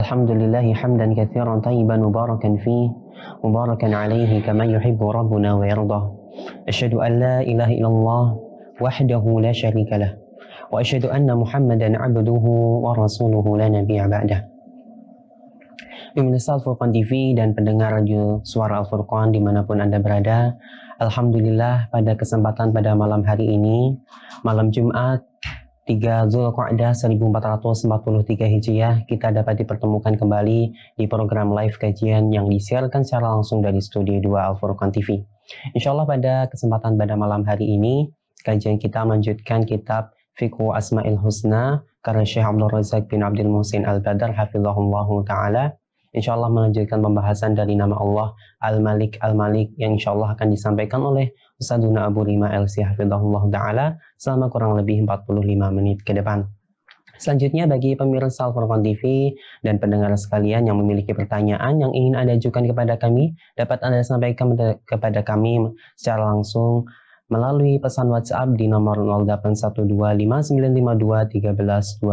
Alhamdulillahi hamdan katsiran tayyiban mubarakan fih mubarakan alaihi kama yuhibbu rabbuna wa yardah. Asyhadu an la ilaha illallah wahdahu la syarika lah wa asyhadu anna Muhammadan abduhu wa rasuluhu la nabiyya ba'dah. Pemirsa Al-Furqan TV dan pendengar radio Suara Al-Furqan dimanapun Anda berada, Alhamdulillah pada kesempatan pada malam hari ini, malam Jumat 3 Zulqa'dah 1443 Hijriah, kita dapat dipertemukan kembali di program live kajian yang disiarkan secara langsung dari Studio 2 Al-Furqan TV. Insyaallah pada kesempatan pada malam hari ini, kajian kita melanjutkan kitab Fiqhu Asma'il Husna karya Syekh Abdul Razak bin Abdul Muhsin Al-Badar hafizahullahu ta'ala. InsyaAllah melanjutkan pembahasan dari nama Allah Al-Malik Al-Malik yang insyaAllah akan disampaikan oleh Ustadzuna Abu Rima LC hafizahullah ta'ala selama kurang lebih 45 menit ke depan. Selanjutnya bagi pemirsa Al-Furqan TV dan pendengar sekalian yang memiliki pertanyaan yang ingin Anda ajukan kepada kami, dapat Anda sampaikan kepada kami secara langsung melalui pesan WhatsApp di nomor 081259521312.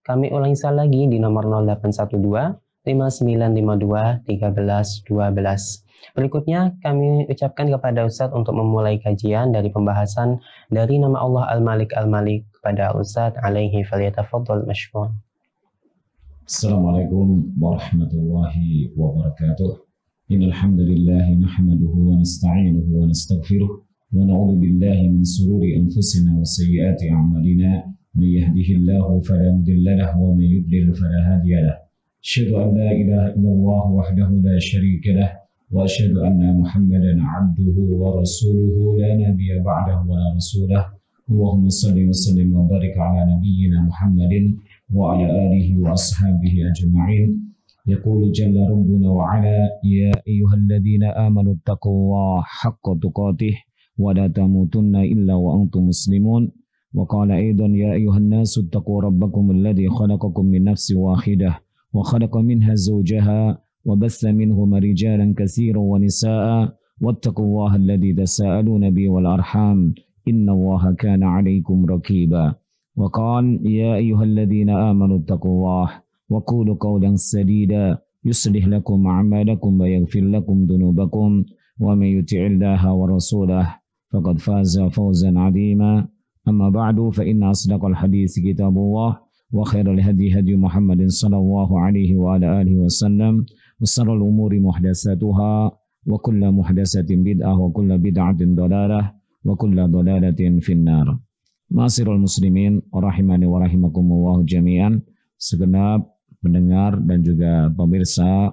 Kami ulangi sekali lagi di nomor 0812 5952 1312. Berikutnya kami ucapkan kepada Ustadz untuk memulai kajian dari pembahasan dari nama Allah Al-Malik Al-Malik kepada Ustadz alaihi falyatafaddal mashkur. Assalamualaikum warahmatullahi wabarakatuh. Innal hamdalillah nahmaduhu wa nasta'inuhu wa nastaghfiruh wa na'udzu billahi min shururi anfusina wa sayyiati a'malina. May yahdihillahu fala mudilla lahu wa may yudlil fala hadiya lahu. Asyhadu an la ilaha illallah wahdahu la syarika lah wa asyhadu anna Muhammadan abduhu wa rasuluhu la nabiyya ba'dahu wa la rasulah. Allahumma shalli wa sallim wa barik ala nabiyyina Muhammadin wa ala alihi wa ashabihi ajma'in. Yaqulu jalla rabbuna wa ala ya ayyuhalladzina amanu taqullaha haqqa tuqatih wa la tamutunna illa wa antum muslimun. Wa qala aidan ya ayyuhan nasu taqu rabbakum alladzi khalaqakum min nafsin wahidah وخلق منها زوجها وبث منهما رجالا كثيرا ونساء واتقوا الله الذي تساءلون به والأرحام إن الله كان عليكم رقيبا وقال يا أيها الذين آمنوا اتقوا الله وقولوا قولا سديدا يصلح لكم أعمالكم ويغفر لكم ذنوبكم ومن يطع الله ورسوله فقد فاز فوزا عظيما أما بعد فإن أصدق الحديث كتاب الله وخير الهدي هدي محمد صلى الله عليه وعلى آله وسلم وشر الأمور محدثاتها وكل محدثة بدعة وكل بدعة ضلالة وكل ضلالة في النار. Ma'asyiral muslimin rahimani wa rahimakumullah jami'an, segenap pendengar dan juga pemirsa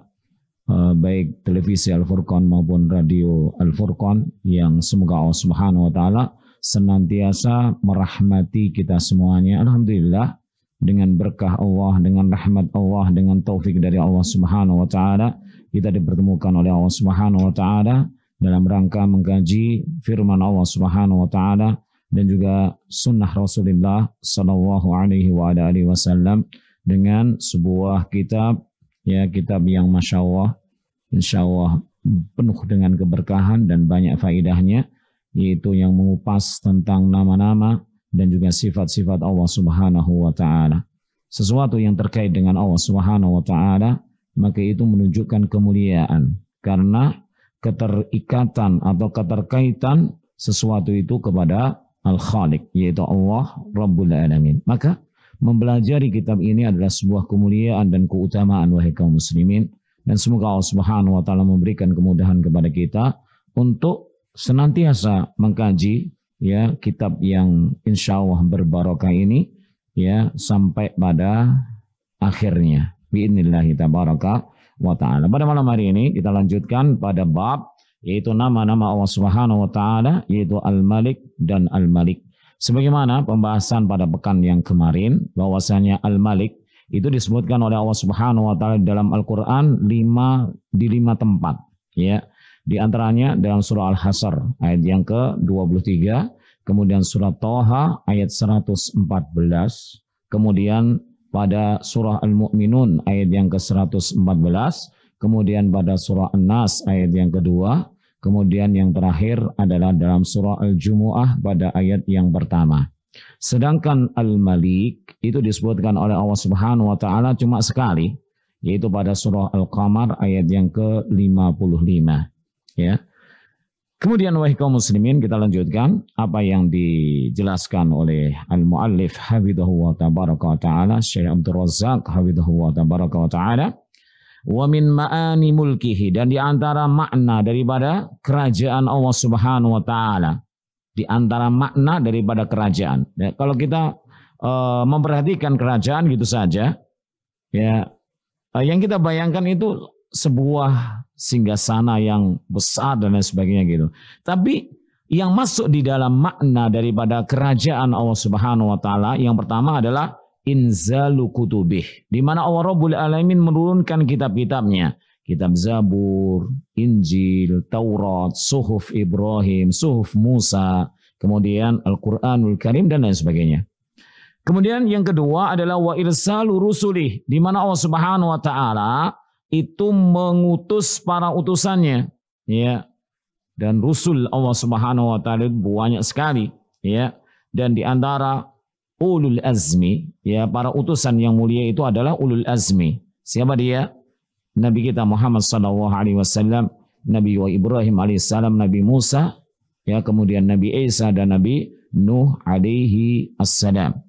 baik televisi Al-Furqan maupun radio Al-Furqan yang semoga Allah Subhanahu wa taala senantiasa merahmati kita semuanya. Alhamdulillah, dengan berkah Allah, dengan rahmat Allah, dengan taufik dari Allah Subhanahu wa taala, kita dipertemukan oleh Allah Subhanahu wa taala dalam rangka mengkaji firman Allah Subhanahu wa taala dan juga sunnah Rasulullah sallallahu alaihi wasallam dengan sebuah kitab, ya, kitab yang Masya Allah, insya Allah penuh dengan keberkahan dan banyak faidahnya, yaitu yang mengupas tentang nama-nama dan juga sifat-sifat Allah Subhanahu wa taala. Sesuatu yang terkait dengan Allah Subhanahu wa taala, maka itu menunjukkan kemuliaan karena keterikatan atau keterkaitan sesuatu itu kepada Al-Khaliq, yaitu Allah Rabbul Alamin. Maka mempelajari kitab ini adalah sebuah kemuliaan dan keutamaan, wahai kaum muslimin, dan semoga Allah Subhanahu wa taala memberikan kemudahan kepada kita untuk senantiasa mengkaji, ya, kitab yang insya Allah berbarokah ini, ya, sampai pada akhirnya biidnillahi tabaraka wa ta'ala. Pada malam hari ini kita lanjutkan pada bab yaitu nama-nama Allah Subhanahu wa taala, yaitu Al-Malik dan Al-Malik. Sebagaimana pembahasan pada pekan yang kemarin, bahwasanya Al-Malik itu disebutkan oleh Allah Subhanahu wa taala dalam Al-Qur'an di 5 tempat, ya. Di antaranya dalam surah Al-Hasr ayat yang ke-23, kemudian surah Thaha ayat 114, kemudian pada surah Al-Mu'minun ayat yang ke-114, kemudian pada surah An-Nas ayat yang kedua, kemudian yang terakhir adalah dalam surah Al-Jumu'ah pada ayat yang pertama. Sedangkan Al-Malik itu disebutkan oleh Allah Subhanahu wa taala cuma sekali, yaitu pada surah Al-Qamar ayat yang ke-55 ya. Kemudian wahai kaum muslimin, kita lanjutkan apa yang dijelaskan oleh al-muallif hafidhahu wa tabaraka wa ta'ala Syekh Abdul Razzaq hafidhahu wa tabaraka wa ta'ala. Wa min ma'ani mulkihi, dan di antara makna daripada kerajaan Allah Subhanahu wa taala. Di antara makna daripada kerajaan. Ya, kalau kita memperhatikan kerajaan gitu saja, ya yang kita bayangkan itu sebuah singgasana yang besar dan lain sebagainya gitu. Tapi yang masuk di dalam makna daripada kerajaan Allah Subhanahu wa taala yang pertama adalah inzalu kutubih, di mana Allah Rabbul Alamin menurunkan kitab-kitabnya, kitab Zabur, Injil, Taurat, Suhuf Ibrahim, Suhuf Musa, kemudian Al-Qur'anul Karim dan lain sebagainya. Kemudian yang kedua adalah wa irsalu rusulih, di mana Allah Subhanahu wa taala itu mengutus para utusannya, ya. Dan rusul Allah Subhanahu wa taala banyak sekali, ya. Dan di antara ulul azmi, ya, para utusan yang mulia itu adalah ulul azmi. Siapa dia? Nabi kita Muhammad sallallahu alaihi wasallam, Nabi Ibrahim alaihissalam, Nabi Musa, ya, kemudian Nabi Isa dan Nabi Nuh alaihi assalam.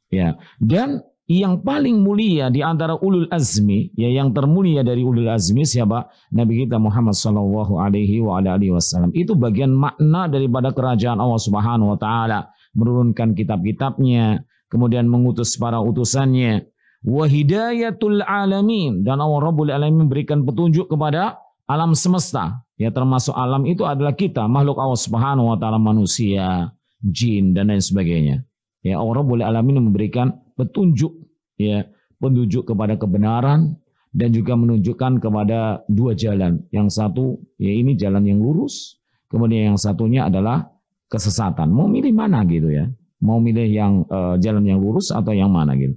Ya, dan yang paling mulia di antara ulul azmi, ya, yang termulia dari ulul azmi siapa? Nabi kita Muhammad sallallahu alaihi wasallam. Itu bagian makna daripada kerajaan Allah Subhanahu wa taala, menurunkan kitab-kitabnya, kemudian mengutus para utusannya. Wa hidayatul alamin, dan Allah Rabbul Alamin memberikan petunjuk kepada alam semesta. Ya, termasuk alam itu adalah kita, makhluk Allah Subhanahu wa taala, manusia, jin dan lain sebagainya. Ya, Allah Rabbul Alamin memberikan petunjuk, ya, petunjuk kepada kebenaran dan juga menunjukkan kepada dua jalan. Yang satu, ya, ini jalan yang lurus, kemudian yang satunya adalah kesesatan. Mau milih mana gitu ya? Mau milih yang jalan yang lurus atau yang mana gitu?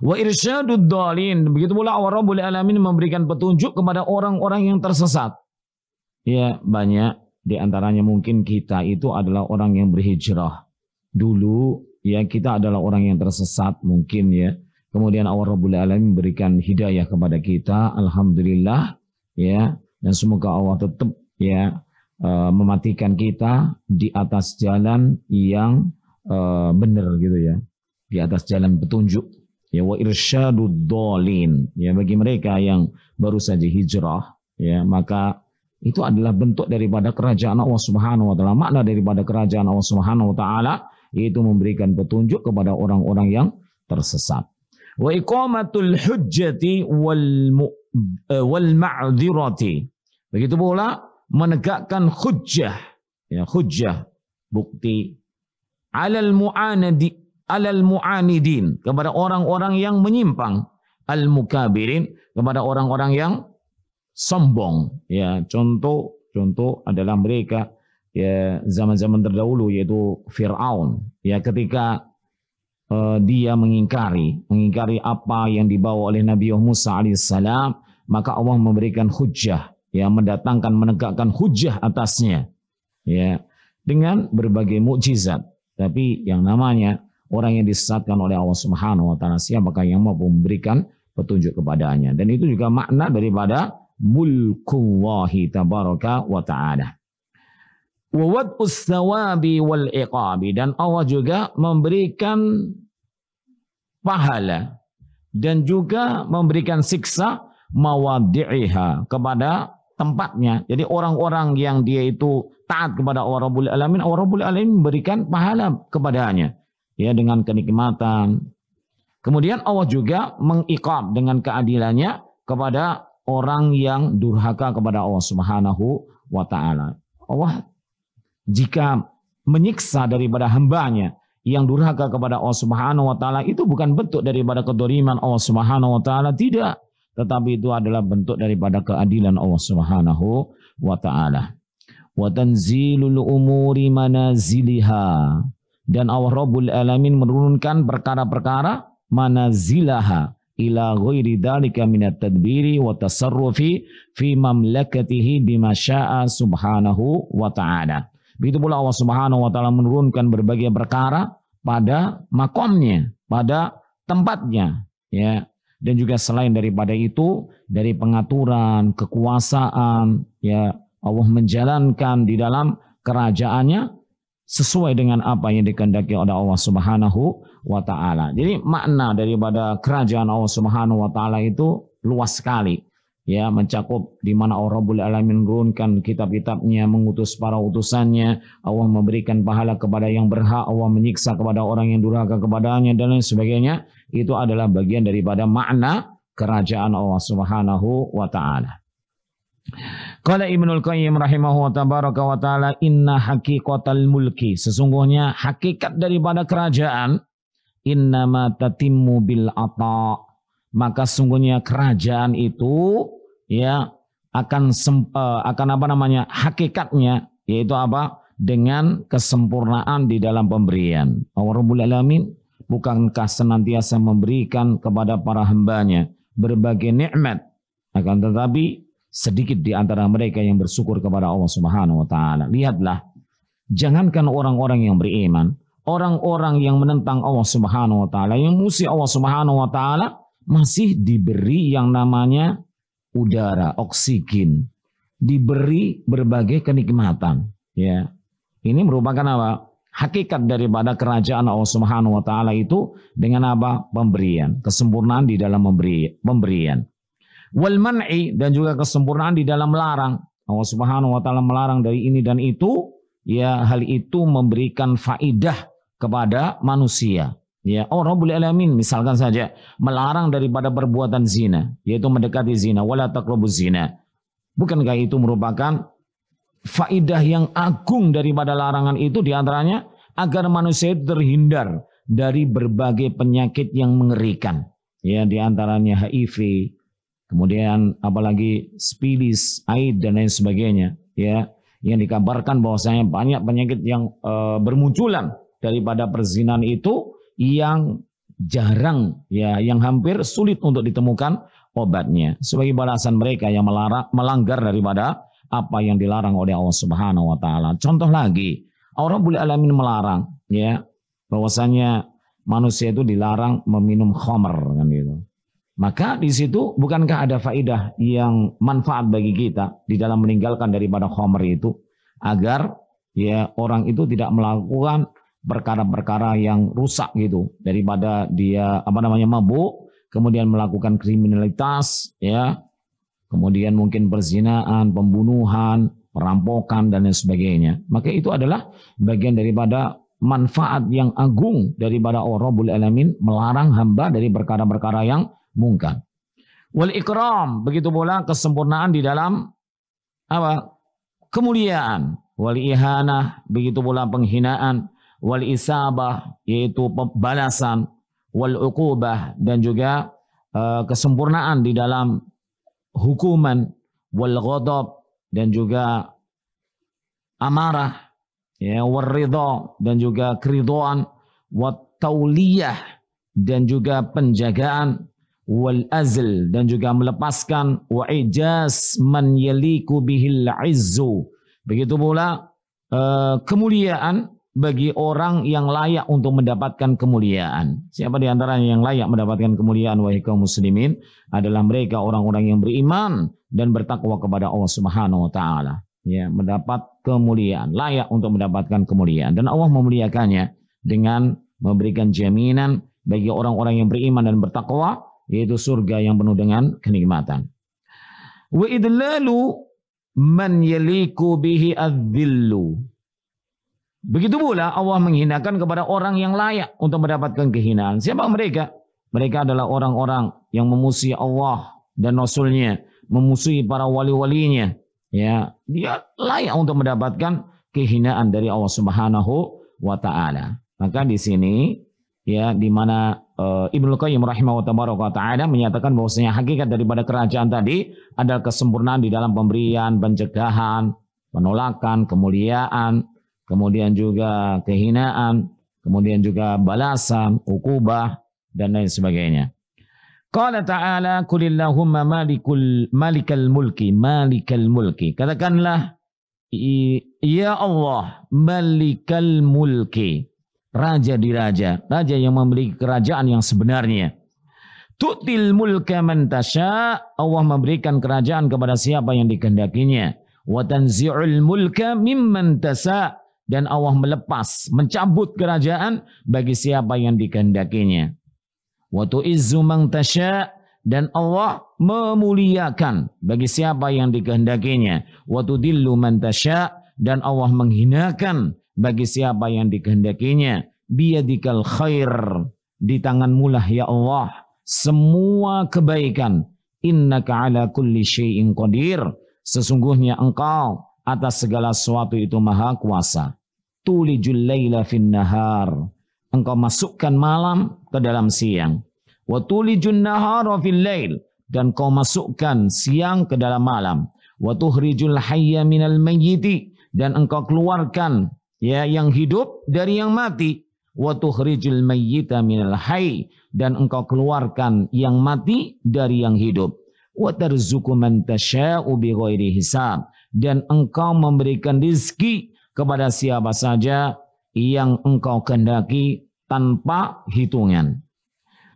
Wa irsyadud dhalin, begitu pula Allah Rabbul Alamin memberikan petunjuk kepada orang-orang yang tersesat. Ya, banyak di antaranya mungkin kita itu adalah orang yang berhijrah. Dulu, ya, kita adalah orang yang tersesat mungkin, ya. Kemudian Allah Rabbul Alamin memberikan hidayah kepada kita, alhamdulillah, ya. Dan semoga Allah tetap, ya, mematikan kita di atas jalan yang benar gitu ya, di atas jalan petunjuk. Ya, wa irsyadud dhalin, ya, bagi mereka yang baru saja hijrah, ya, maka itu adalah bentuk daripada kerajaan Allah Subhanahu wa taala. Makna daripada kerajaan Allah Subhanahu wa taala yaitu memberikan petunjuk kepada orang-orang yang tersesat. Wa iqamatul hujjati wal ma'dzirati. Begitu pula menegakkan hujjah, ya, hujjah, bukti, alal mu'anidin, kepada orang-orang yang menyimpang, al mukabirin, kepada orang-orang yang sombong, ya. Contoh adalah mereka, ya, zaman-zaman terdahulu, yaitu Fir'aun, ya, ketika dia mengingkari apa yang dibawa oleh Nabi Musa alaihissalam, maka Allah memberikan hujjah, ya, menegakkan hujjah atasnya, ya, dengan berbagai mukjizat. Tapi yang namanya orang yang disesatkan oleh Allah Subhanahu wa taala, siapakah yang mampu memberikan petunjuk kepadanya? Dan itu juga makna daripada mulkullahi tabaraka wa ta'ala. Wa wad'us thawabi wal iqabi, dan Allah juga memberikan pahala dan juga memberikan siksa mawadhi'iha, kepada tempatnya. Jadi orang-orang yang dia itu taat kepada Allah Rabbul Alamin, Allah Rabbul Alamin memberikan pahala kepadanya, ya, dengan kenikmatan. Kemudian Allah juga mengiqab dengan keadilannya kepada orang yang durhaka kepada Allah Subhanahu wa taala. Allah jika menyiksa daripada hambanya yang durhaka kepada Allah Subhanahu wa taala, itu bukan bentuk daripada kedoliman Allah Subhanahu wa taala, tidak, tetapi itu adalah bentuk daripada keadilan Allah Subhanahu wa taala. Wa tanzilul umuri manaziliha, dan Allah Rabbul Alamin menurunkan perkara-perkara manazilaha ila ghairi dzalika minat tadbiri wa tasarrufi fi mamlakatihi bima syaa subhanahu wa ta'ala. Begitu pula Allah Subhanahu wa taala menurunkan berbagai perkara pada makomnya, pada tempatnya, ya, dan juga selain daripada itu dari pengaturan, kekuasaan, ya Allah menjalankan di dalam kerajaannya sesuai dengan apa yang dikehendaki oleh Allah Subhanahu wa taala. Jadi makna daripada kerajaan Allah Subhanahu wa taala itu luas sekali. Ya, mencakup di mana Allah Rabbul Alamin menurunkan kitab-kitabnya, mengutus para utusannya, Allah memberikan pahala kepada yang berhak, Allah menyiksa kepada orang yang durhaka kepadanya dan lain sebagainya. Itu adalah bagian daripada makna kerajaan Allah Subhanahu wa taala. Qala Ibnul Qayyim rahimahu wa taala, inna haqiqatal mulki, sesungguhnya hakikat daripada kerajaan, innama tatimmu bil ata, maka sungguhnya kerajaan itu ya akan hakikatnya yaitu apa? Dengan kesempurnaan di dalam pemberian. Allah Rabbul Alamin bukankah senantiasa memberikan kepada para hambanya berbagai nikmat, akan tetapi sedikit di antara mereka yang bersyukur kepada Allah Subhanahu wa taala. Lihatlah, jangankan orang-orang yang beriman, orang-orang yang menentang Allah Subhanahu wa taala, yang musuh Allah Subhanahu wa taala, masih diberi yang namanya udara, oksigen, diberi berbagai kenikmatan. Ya, ini merupakan apa? Hakikat daripada kerajaan Allah Subhanahu wa taala itu dengan apa? Pemberian, kesempurnaan di dalam pemberian. Wal man'i, dan juga kesempurnaan di dalam melarang. Allah Subhanahu wa taala melarang dari ini dan itu, ya hal itu memberikan faidah kepada manusia. Ya, Allah Rabbul Alamin misalkan saja melarang daripada perbuatan zina, yaitu mendekati zina, wala taqrabuz zina. Bukankah itu merupakan faidah yang agung daripada larangan itu, diantaranya agar manusia terhindar dari berbagai penyakit yang mengerikan. Ya, diantaranya HIV, kemudian apalagi spilis, AIDS dan lain sebagainya. Ya, yang dikabarkan bahwasanya banyak penyakit yang bermunculan daripada perzinahan itu, yang jarang, ya, yang hampir sulit untuk ditemukan obatnya, sebagai balasan mereka yang melanggar daripada apa yang dilarang oleh Allah Subhanahu wa taala. Contoh lagi, Allah Rabbul Alamin melarang, ya, bahwasanya manusia itu dilarang meminum khamr, kan gitu. Maka di situ bukankah ada faedah yang manfaat bagi kita di dalam meninggalkan daripada khamr itu, agar ya orang itu tidak melakukan perkara-perkara yang rusak gitu, daripada dia mabuk, kemudian melakukan kriminalitas, ya, kemudian mungkin perzinaan, pembunuhan, perampokan dan lain sebagainya. Maka itu adalah bagian daripada manfaat yang agung daripada Allah Rabbul Alamin melarang hamba dari perkara-perkara yang mungkar. Wal ikram, begitu pula kesempurnaan di dalam apa? Kemuliaan. Wal ihanah, begitu pula penghinaan. Wal isabah, yaitu balasan. Wal uqubah, dan juga kesempurnaan di dalam hukuman. Wal ghadab, dan juga amarah. Ya, wal ridha, dan juga keridhaan. Wat tauliyah, dan juga penjagaan. Wal azl, dan juga melepaskan. Wa ijaz man yaliku bihil izzu, begitu pula kemuliaan bagi orang yang layak untuk mendapatkan kemuliaan. Siapa di antaranya yang layak mendapatkan kemuliaan, wahai kaum muslimin? Adalah mereka orang-orang yang beriman dan bertakwa kepada Allah Subhanahu wa taala. Ya, mendapat kemuliaan, layak untuk mendapatkan kemuliaan, dan Allah memuliakannya dengan memberikan jaminan bagi orang-orang yang beriman dan bertakwa, yaitu surga yang penuh dengan kenikmatan. Wa idlalu man yaliku bihi adzillu. Begitu pula Allah menghinakan kepada orang yang layak untuk mendapatkan kehinaan. Siapa mereka? Mereka adalah orang-orang yang memusuhi Allah dan Rasul-Nya, memusuhi para wali-walinya. Ya, dia layak untuk mendapatkan kehinaan dari Allah Subhanahu wa taala. Maka di sini, ya, di mana Ibnu Qayyim rahimahu wa taala menyatakan bahwasanya hakikat daripada kerajaan tadi adalah kesempurnaan di dalam pemberian, pencegahan, penolakan, kemuliaan, kemudian juga kehinaan, kemudian juga balasan, ukubah, dan lain sebagainya. Qala ta'ala kulillahumma malikal mulki. Katakanlah, ya Allah, malikal mulki. Raja di raja. Raja yang memiliki kerajaan yang sebenarnya. Tu'til mulka man tasya, Allah memberikan kerajaan kepada siapa yang dikehendakinya. Wa tanzi'ul mulka mimman tasya, dan Allah melepas, mencabut kerajaan bagi siapa yang dikehendakinya. Wa tu'izzu man tasya, dan Allah memuliakan bagi siapa yang dikehendakinya. Wa tudillu man tasya, dan Allah menghinakan bagi siapa yang dikehendakinya. Biyadikal khair, di tanganmu lah ya Allah semua kebaikan. Innaka ala kulli syai'in qadir, sesungguhnya engkau atas segala sesuatu itu maha kuasa. Tulijul laila fin nahar, engkau masukkan malam ke dalam siang. Wa tulijun nahara fil lail, dan kau masukkan siang ke dalam malam. Wa tuhrijul hayya minal mayyiti, dan engkau keluarkan ya yang hidup dari yang mati. Wa tukhrijul mayyita minal hayy, dan engkau keluarkan yang mati dari yang hidup. Wa tarzuqu man tasya'u bighairi hisab, dan engkau memberikan rezeki kepada siapa saja yang engkau kehendaki tanpa hitungan.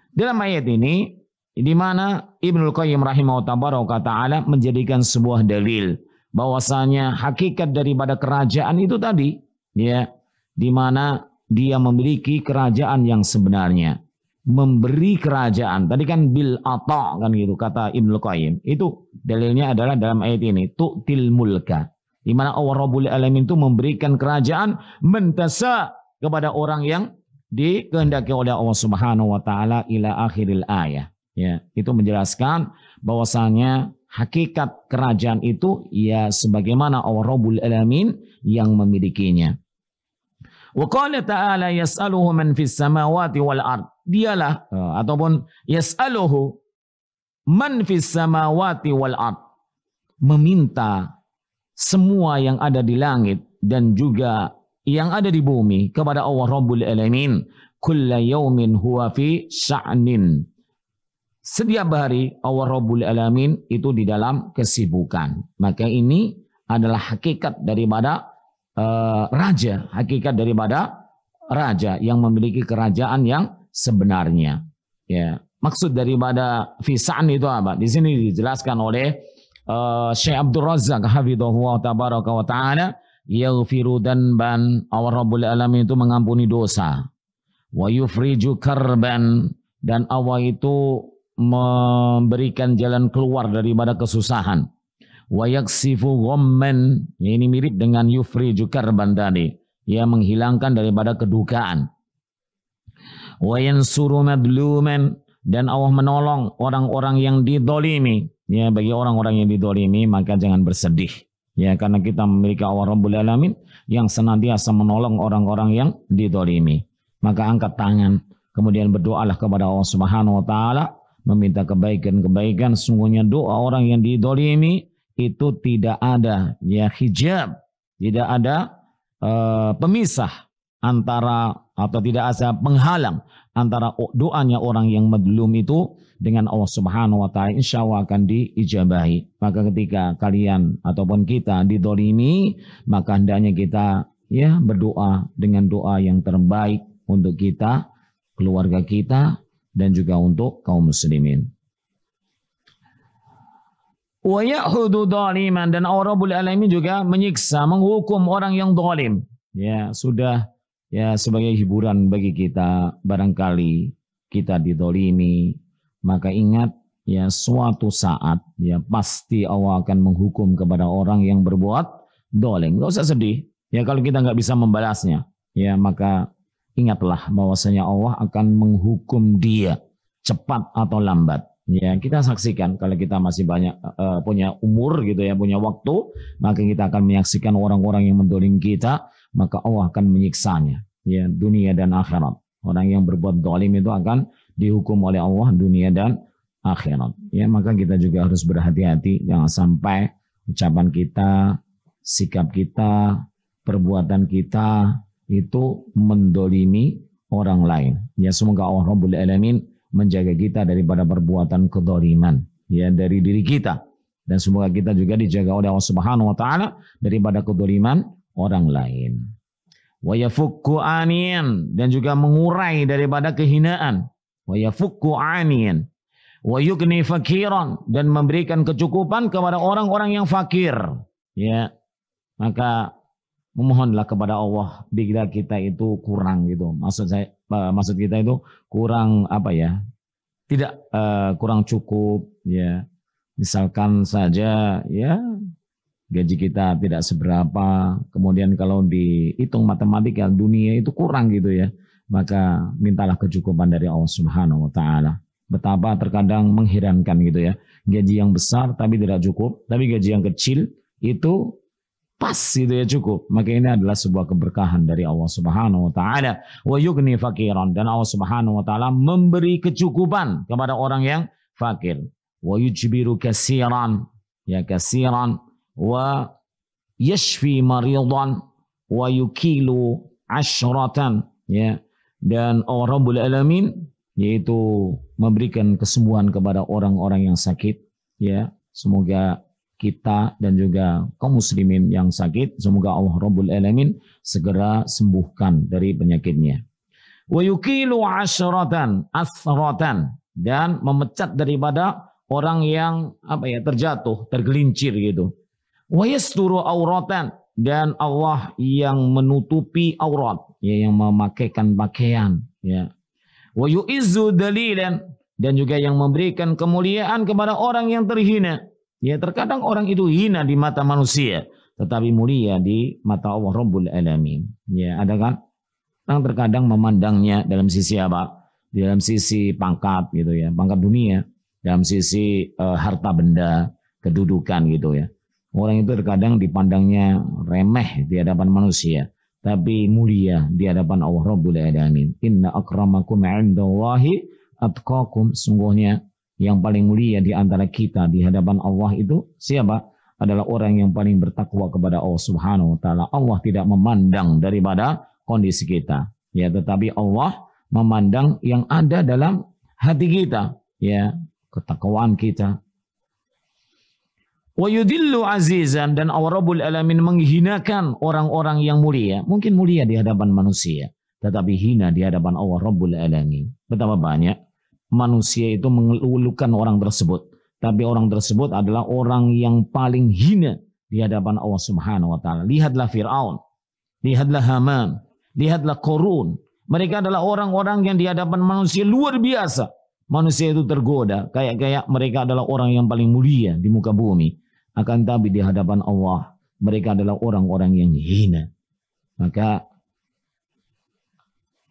Dalam ayat ini di mana Ibnul Qayyim rahimahullah taala menjadikan sebuah dalil bahwasanya hakikat daripada kerajaan itu tadi ya, di mana dia memiliki kerajaan yang sebenarnya, memberi kerajaan. Tadi kan bil ata kan gitu kata Ibnu Qayyim. Itu dalilnya adalah dalam ayat ini, tu'til mulka, di mana Allah Rabbul Alamin itu memberikan kerajaan mentasa kepada orang yang dikehendaki oleh Allah Subhanahu wa taala ila akhiril ayat. Ya, itu menjelaskan bahwasanya hakikat kerajaan itu ya sebagaimana Allah Rabbul Alamin yang memilikinya. Wa qala ta'ala yas'aluhu man fis samawati wal ard. Dialah ataupun yas'aluhu man fis samawati wal ard, meminta semua yang ada di langit dan juga yang ada di bumi kepada Allah Rabbul Alamin. Kulla yaumin huwa fi sya'nin. Setiap hari Allah Rabbul Alamin itu di dalam kesibukan. Maka ini adalah hakikat daripada raja, hakikat daripada raja yang memiliki kerajaan yang sebenarnya. Ya, maksud daripada fisan itu apa? Di sini dijelaskan oleh Syekh Abdul Razak hafidhahu tabaraka wa taala, yaghfiru danban, Allah Rabbul Alamin itu mengampuni dosa. Wa yufriju karban, dan Allah itu memberikan jalan keluar daripada kesusahan. Wa yaksifu ghamman, ini mirip dengan yufriju karban tadi, ya menghilangkan daripada kedukaan. Wa yansuru madluman, dan Allah menolong orang-orang yang didolimi. Ya, bagi orang-orang yang didolimi maka jangan bersedih. Ya, karena kita memiliki Allah Rabbul Alamin yang senantiasa menolong orang-orang yang didolimi. Maka angkat tangan, kemudian berdoalah kepada Allah Subhanahu wa taala, meminta kebaikan-kebaikan. Sungguhnya doa orang yang didolimi itu tidak ada ya hijab, tidak ada pemisah antara, atau tidak ada penghalang antara doanya orang yang madlum itu dengan Allah Subhanahu wa taala. Insya Allah akan diijabahi. Maka ketika kalian ataupun kita didolimi, maka hendaknya kita ya berdoa dengan doa yang terbaik untuk kita, keluarga kita, dan juga untuk kaum muslimin. Wa ya'khudhu dhaliman, dan Allah Rabbul Alamin juga menyiksa, menghukum orang yang zalim. Ya, sudah ya sebagai hiburan bagi kita, barangkali kita dizalimi, maka ingat ya suatu saat ya pasti Allah akan menghukum kepada orang yang berbuat zalim. Enggak usah sedih. Ya kalau kita nggak bisa membalasnya, ya maka ingatlah bahwasanya Allah akan menghukum dia cepat atau lambat. Ya, kita saksikan kalau kita masih banyak punya umur gitu ya, punya waktu, maka kita akan menyaksikan orang-orang yang mendolim kita, maka Allah akan menyiksanya, ya, dunia dan akhirat. Orang yang berbuat zalim itu akan dihukum oleh Allah dunia dan akhirat. Ya, maka kita juga harus berhati-hati jangan sampai ucapan kita, sikap kita, perbuatan kita itu mendolimi orang lain. Ya, semoga Allah Rabbul Alamin menjaga kita daripada perbuatan kedzaliman ya dari diri kita, dan semoga kita juga dijaga oleh Allah Subhanahu wa taala daripada kedzaliman orang lain. Wa yafukku aniyan, dan juga mengurai daripada kehinaan. Wa yafukku aniyan, Wa yughni fakiran, dan memberikan kecukupan kepada orang-orang yang fakir. Ya, maka memohonlah kepada Allah bila kita itu kurang gitu. Maksud kita itu kurang apa ya? Tidak kurang cukup ya. Misalkan saja ya gaji kita tidak seberapa, kemudian kalau dihitung matematika dunia itu kurang gitu ya. Maka mintalah kecukupan dari Allah Subhanahu wa taala. Betapa terkadang mengherankan gitu ya. Gaji yang besar tapi tidak cukup, tapi gaji yang kecil itu pas itu ya cukup. Maka ini adalah sebuah keberkahan dari Allah Subhanahu wa taala. Wa yughni fakiran, dan Allah Subhanahu wa taala memberi kecukupan kepada orang yang fakir. Wa yujbiru kasiran, ya kasiran, wa yashfi maridan, wa yukilu asyratan, ya. Dan Allah Rabbul Alamin yaitu memberikan kesembuhan kepada orang-orang yang sakit, ya. Semoga kita dan juga kaum muslimin yang sakit, semoga Allah Rabbul Alamin segera sembuhkan dari penyakitnya. Wa yukilu asyratan, asratan, dan memecat daripada orang yang apa ya, terjatuh, tergelincir gitu. Wa yasturu auratan, dan Allah yang menutupi aurat, ya, yang memakaikan pakaian, ya. Wa yu'izzu dalilan, dan juga yang memberikan kemuliaan kepada orang yang terhina. Ya, terkadang orang itu hina di mata manusia, tetapi mulia di mata Allah Rabbul Alamin. Ya, ada kan? Orang terkadang memandangnya dalam sisi apa? Dalam sisi pangkat gitu ya, pangkat dunia, dalam sisi harta benda, kedudukan gitu ya. Orang itu terkadang dipandangnya remeh di hadapan manusia, tapi mulia di hadapan Allah Rabbul Alamin. Inna akramakum 'indallahi atqakum, sungguhnya yang paling mulia di antara kita di hadapan Allah itu siapa? Adalah orang yang paling bertakwa kepada Allah Subhanahu wa taala. Allah tidak memandang daripada kondisi kita, ya, tetapi Allah memandang yang ada dalam hati kita, ya, ketakwaan kita. Wa yudillu azizan, dan Allah Rabbul Alamin menghinakan orang-orang yang mulia. Mungkin mulia di hadapan manusia, tetapi hina di hadapan Allah Rabbul Alamin. Betapa banyak manusia itu mengeluhkan orang tersebut, tapi orang tersebut adalah orang yang paling hina di hadapan Allah Subhanahu wa taala. Lihatlah Firaun, lihatlah Haman, lihatlah Qarun. Mereka adalah orang-orang yang di hadapan manusia luar biasa. Manusia itu tergoda, kayak mereka adalah orang yang paling mulia di muka bumi. Akan tapi di hadapan Allah, mereka adalah orang-orang yang hina. Maka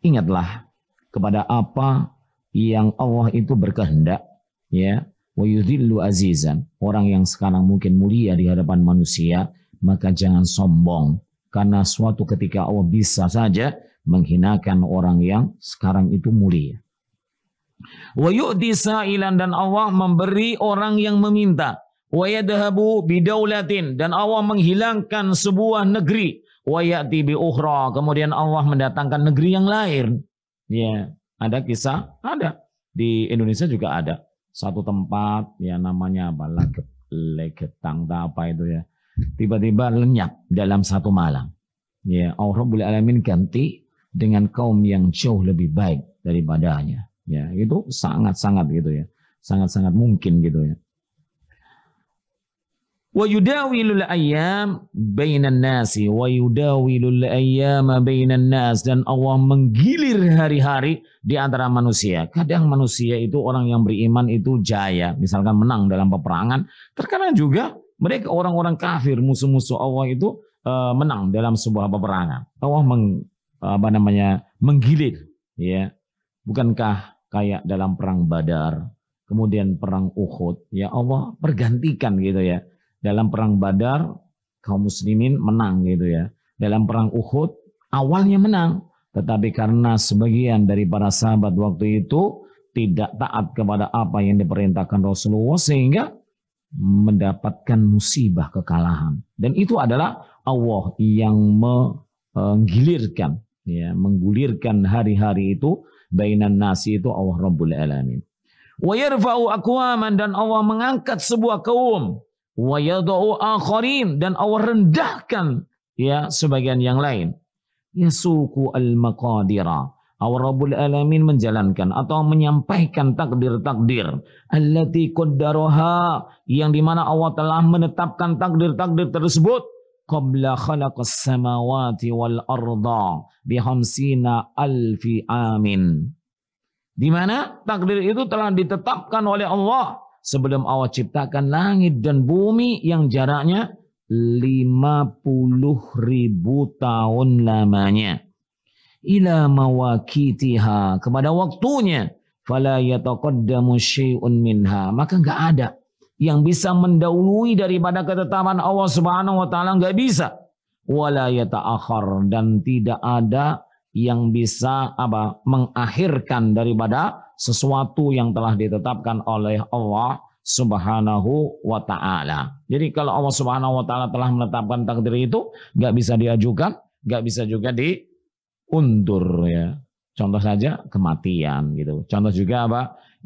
ingatlah kepada apa yang Allah itu berkehendak, ya. Wa yudhillu azizan, orang yang sekarang mungkin mulia di hadapan manusia, maka jangan sombong, karena suatu ketika Allah bisa saja menghinakan orang yang sekarang itu mulia. Wa yu'ti sa'ilan, dan Allah memberi orang yang meminta. Wa yadhabu bidaulatin, dan Allah menghilangkan sebuah negeri. Wa ya'ti bi ukhra, kemudian Allah mendatangkan negeri yang lain. Ya. Ada kisah, ada. Di Indonesia juga ada. Satu tempat, ya namanya apa? Legetang, apa itu ya. Tiba-tiba lenyap dalam satu malam. Ya, Allah Rabbul Alamin ganti dengan kaum yang jauh lebih baik daripadanya. Ya, itu sangat-sangat gitu ya. Sangat-sangat mungkin gitu ya. Wa yudawilul ayyam bainan nasi wa yudawilul ayyama bainan nas, dan Allah menggilir hari-hari di antara manusia. Kadang manusia itu, orang yang beriman itu jaya, misalkan menang dalam peperangan. Terkadang juga mereka orang-orang kafir, musuh-musuh Allah itu menang dalam sebuah peperangan. Allah menggilir, ya. Bukankah kayak dalam perang Badar, kemudian perang Uhud, ya Allah pergantikan gitu ya. Dalam perang Badar kaum muslimin menang gitu ya. Dalam perang Uhud awalnya menang, tetapi karena sebagian dari para sahabat waktu itu tidak taat kepada apa yang diperintahkan Rasulullah, sehingga mendapatkan musibah kekalahan. Dan itu adalah Allah yang menggulirkan, ya, menggulirkan hari-hari itu bainan nasi, itu Allah Rabbul Alamin. Wa yarfa'u aqwaman, dan Allah mengangkat sebuah kaum. Wa yadau akharin, dan Allah rendahkan, ya, sebagian yang lain. Yasuku al-maqadira, Allah Rabbul Alamin menjalankan atau menyampaikan takdir-takdir allati qaddaraha, yang dimana Allah telah menetapkan takdir-takdir tersebut qabla khalaqas samawati wal arda bihamsina alfi amin, di mana takdir itu telah ditetapkan oleh Allah sebelum Allah ciptakan langit dan bumi yang jaraknya 50.000 tahun lamanya. Ila mawakitiha, kepada waktunya, fala yataqaddamu syai'un minha, maka enggak ada yang bisa mendahului daripada ketetapan Allah Subhanahu wa taala, enggak bisa. Wala yata'akhir, dan tidak ada yang bisa mengakhirkan daripada sesuatu yang telah ditetapkan oleh Allah Subhanahu wa taala. Jadi kalau Allah Subhanahu wa taala telah menetapkan takdir itu, enggak bisa diajukan, enggak bisa juga diundur ya. Contoh saja kematian gitu. Contoh juga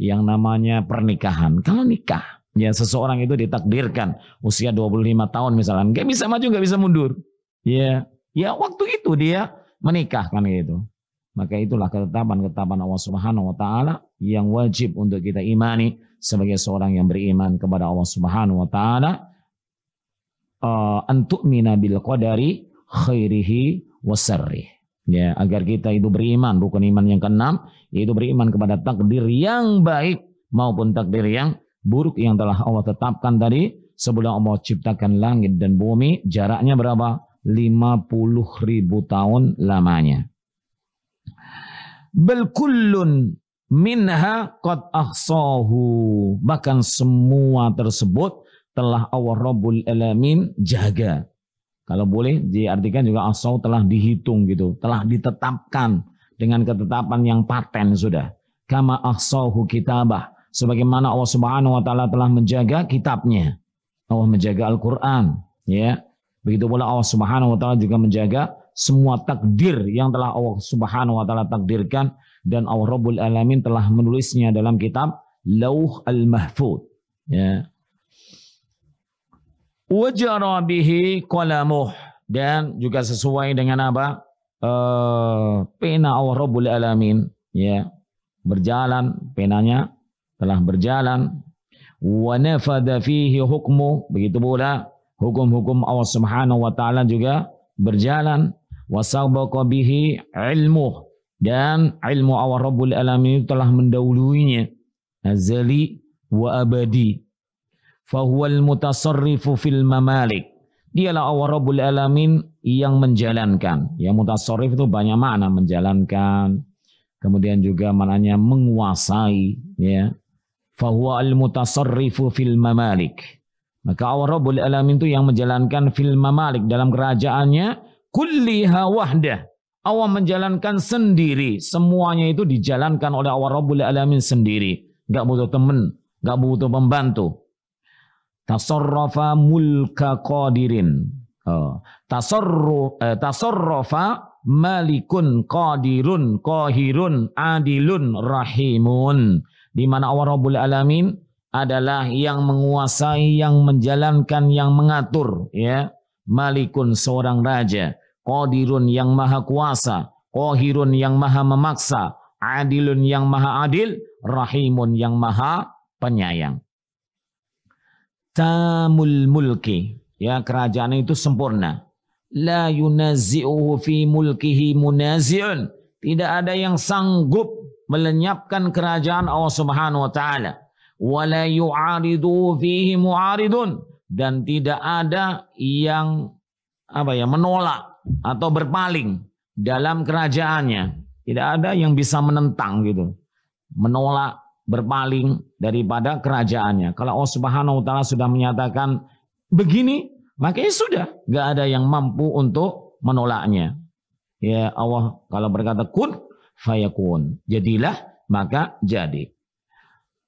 yang namanya pernikahan. Kalau nikah, ya seseorang itu ditakdirkan usia 25 tahun misalnya, nggak bisa maju, nggak bisa mundur. Ya waktu itu dia menikah kan gitu. Maka itulah ketetapan-ketetapan Allah Subhanahu wa taala yang wajib untuk kita imani sebagai seorang yang beriman kepada Allah Subhanahu wa taala. Antu'mina bil qadari khairihi wa syarrih. Ya, agar kita itu beriman, rukun iman yang keenam, yaitu beriman kepada takdir yang baik maupun takdir yang buruk yang telah Allah tetapkan tadi sebelum Allah ciptakan langit dan bumi, jaraknya berapa? 50.000 tahun lamanya. Bal kullun minha qad ahsahu, bahkan semua tersebut telah Allah Rabbul Alamin jaga. Kalau boleh diartikan juga ahsahu, telah dihitung gitu, telah ditetapkan dengan ketetapan yang paten sudah. Kama ahsahu kitabah, sebagaimana Allah Subhanahu wa taala telah menjaga kitabnya. Allah menjaga Al-Qur'an, ya. Begitu pula Allah Subhanahu wa taala juga menjaga semua takdir yang telah Allah Subhanahu wa taala takdirkan, dan Allah Rabbul Alamin telah menulisnya dalam kitab Lauh Al-Mahfuz, ya. Wajara bihi qalamuh, dan juga sesuai dengan pena Allah Rabbul Alamin, ya, berjalan, penanya telah berjalan. Wa nafada fihi hukmu, begitu pula hukum-hukum Allah Subhanahu wa taala juga berjalan. Wa sabaqa bihi ilmuh, dan ilmu Allah Rabbul Alamin telah mendahuluinya, azali wa abadi. Fahuwal mutasarrifu fil mamalik, dialah Allah Rabbul Alamin yang menjalankan. Ya, mutasarrif itu banyak makna, menjalankan, kemudian juga maknanya menguasai, ya. Fahuwal mutasarrifu fil mamalik, maka Allah Rabbul Alamin itu yang menjalankan fil mamalik, dalam kerajaannya, kulliha wahdah, Allah menjalankan sendiri, semuanya itu dijalankan oleh Allah Rabbul Alamin sendiri, enggak butuh teman, enggak butuh pembantu. Tasarrafa mulka qadirin. Tasarrafa malikun qadirun qahirun adilun rahimun. Di mana Allah Rabbul Alamin adalah yang menguasai, yang menjalankan, yang mengatur, ya. Malikun, seorang raja, qadirun, yang maha kuasa, qahirun, yang maha memaksa, adilun, yang maha adil, rahimun, yang maha penyayang. Tamul mulki, ya, kerajaan itu sempurna. La yunazi'uhu fi mulkihi munazi'un, tidak ada yang sanggup melenyapkan kerajaan Allah Subhanahu wa taala. Wa la yu'aridu fihi mu'aridun, dan tidak ada yang menolak atau berpaling dalam kerajaannya. Tidak ada yang bisa menentang gitu, menolak, berpaling daripada kerajaannya. Kalau Allah Subhanahu wa taala sudah menyatakan begini, maka ya sudah, enggak ada yang mampu untuk menolaknya. Ya, Allah kalau berkata kun fayakun, jadilah maka jadi.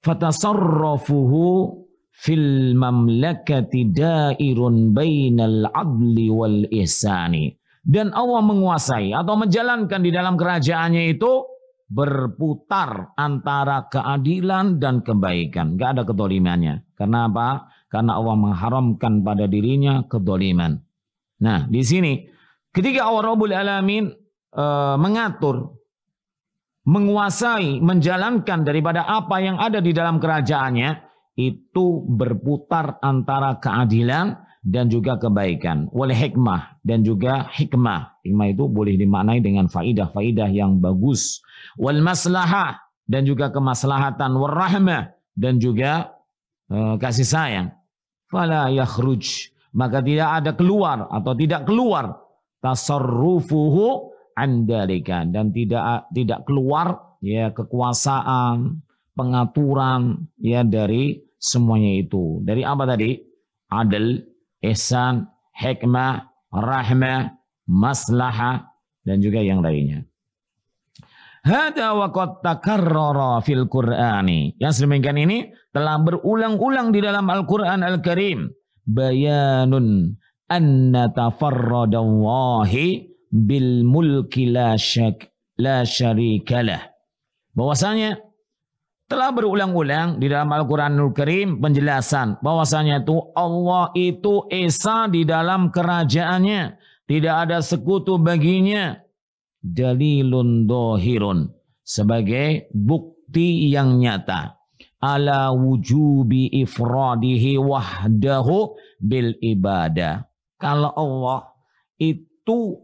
Fatasarrafuhu fil mamlakati dairun bainal adli wal ihsani, dan Allah menguasai atau menjalankan di dalam kerajaannya itu berputar antara keadilan dan kebaikan. Gak ada kedolimannya. Karena apa? Karena Allah mengharamkan pada dirinya kedoliman. Nah, di sini ketika Allah Rabbul Alamin mengatur menguasai, menjalankan daripada apa yang ada di dalam kerajaannya, itu berputar antara keadilan dan juga kebaikan. Wal hikmah, dan juga hikmah. Hikmah itu boleh dimaknai dengan faidah-faidah yang bagus. Wal maslahah, dan juga kemaslahatan. Wal rahmah, dan juga kasih sayang. Fala yakhruj, maka tidak ada keluar atau tidak keluar tasarrufuhu andalika, dan tidak keluar ya kekuasaan, pengaturan ya dari semuanya itu. Dari apa tadi? Adil, ihsan, hikmah, rahmah, maslahah, dan juga yang lainnya. Hada wa qad takarrara fil Qur'ani. Yang demikian ini telah berulang-ulang di dalam Al-Qur'an Al-Karim. Bayanun anna tafarradallahi bil mulki la syarikalah. Bahwasanya telah berulang-ulang di dalam Al-Quranul Karim penjelasan bahwasanya itu Allah itu esa di dalam kerajaannya, tidak ada sekutu baginya. Dalilun dohirun, sebagai bukti yang nyata ala wujubi ifradihi wahdahu bil ibadah. Kalau Allah itu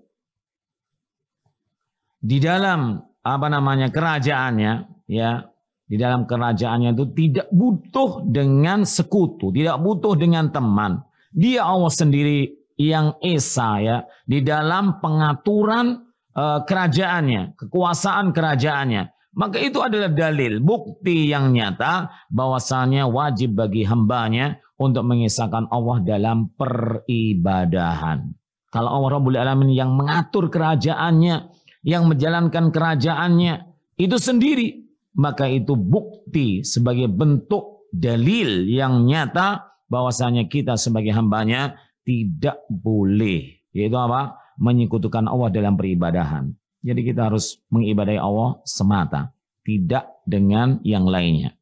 di dalam kerajaannya, ya, di dalam kerajaannya itu tidak butuh dengan sekutu, tidak butuh dengan teman. Dia Allah sendiri yang esa ya di dalam pengaturan kerajaannya, kekuasaan kerajaannya. Maka itu adalah dalil, bukti yang nyata bahwasanya wajib bagi hambanya untuk mengesahkan Allah dalam peribadahan. Kalau Allah Rabbul Alamin yang mengatur kerajaannya, yang menjalankan kerajaannya itu sendiri, maka itu bukti sebagai bentuk dalil yang nyata bahwasanya kita sebagai hambanya tidak boleh, yaitu apa? Menyekutukan Allah dalam peribadahan. Jadi kita harus mengibadahi Allah semata, tidak dengan yang lainnya.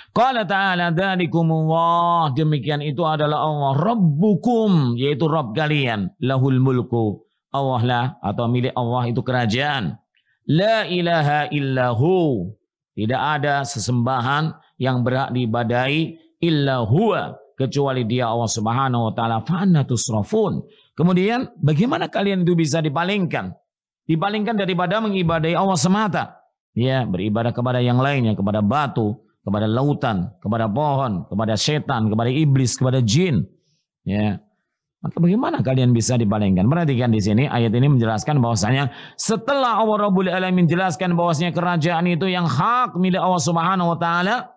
Qala ta'ala dzalikumullah, demikian itu adalah Allah Rabbukum, yaitu Rabb kalian, lahul mulku, Allah lah atau milik Allah itu kerajaan. La ilaha illahu, tidak ada sesembahan yang berhak diibadahi illa huwa, kecuali dia Allah Subhanahu wa taala. Fa anna tusrafun. Kemudian bagaimana kalian itu bisa dipalingkan? Dipalingkan daripada mengibadahi Allah semata. Ya, beribadah kepada yang lainnya, kepada batu, kepada lautan, kepada pohon, kepada setan, kepada iblis, kepada jin. Ya. Maka bagaimana kalian bisa dipalingkan? Perhatikan di sini ayat ini menjelaskan bahwasanya setelah Allah Rabbul Alamin menjelaskan bahwasanya kerajaan itu yang hak milik Allah Subhanahu wa taala,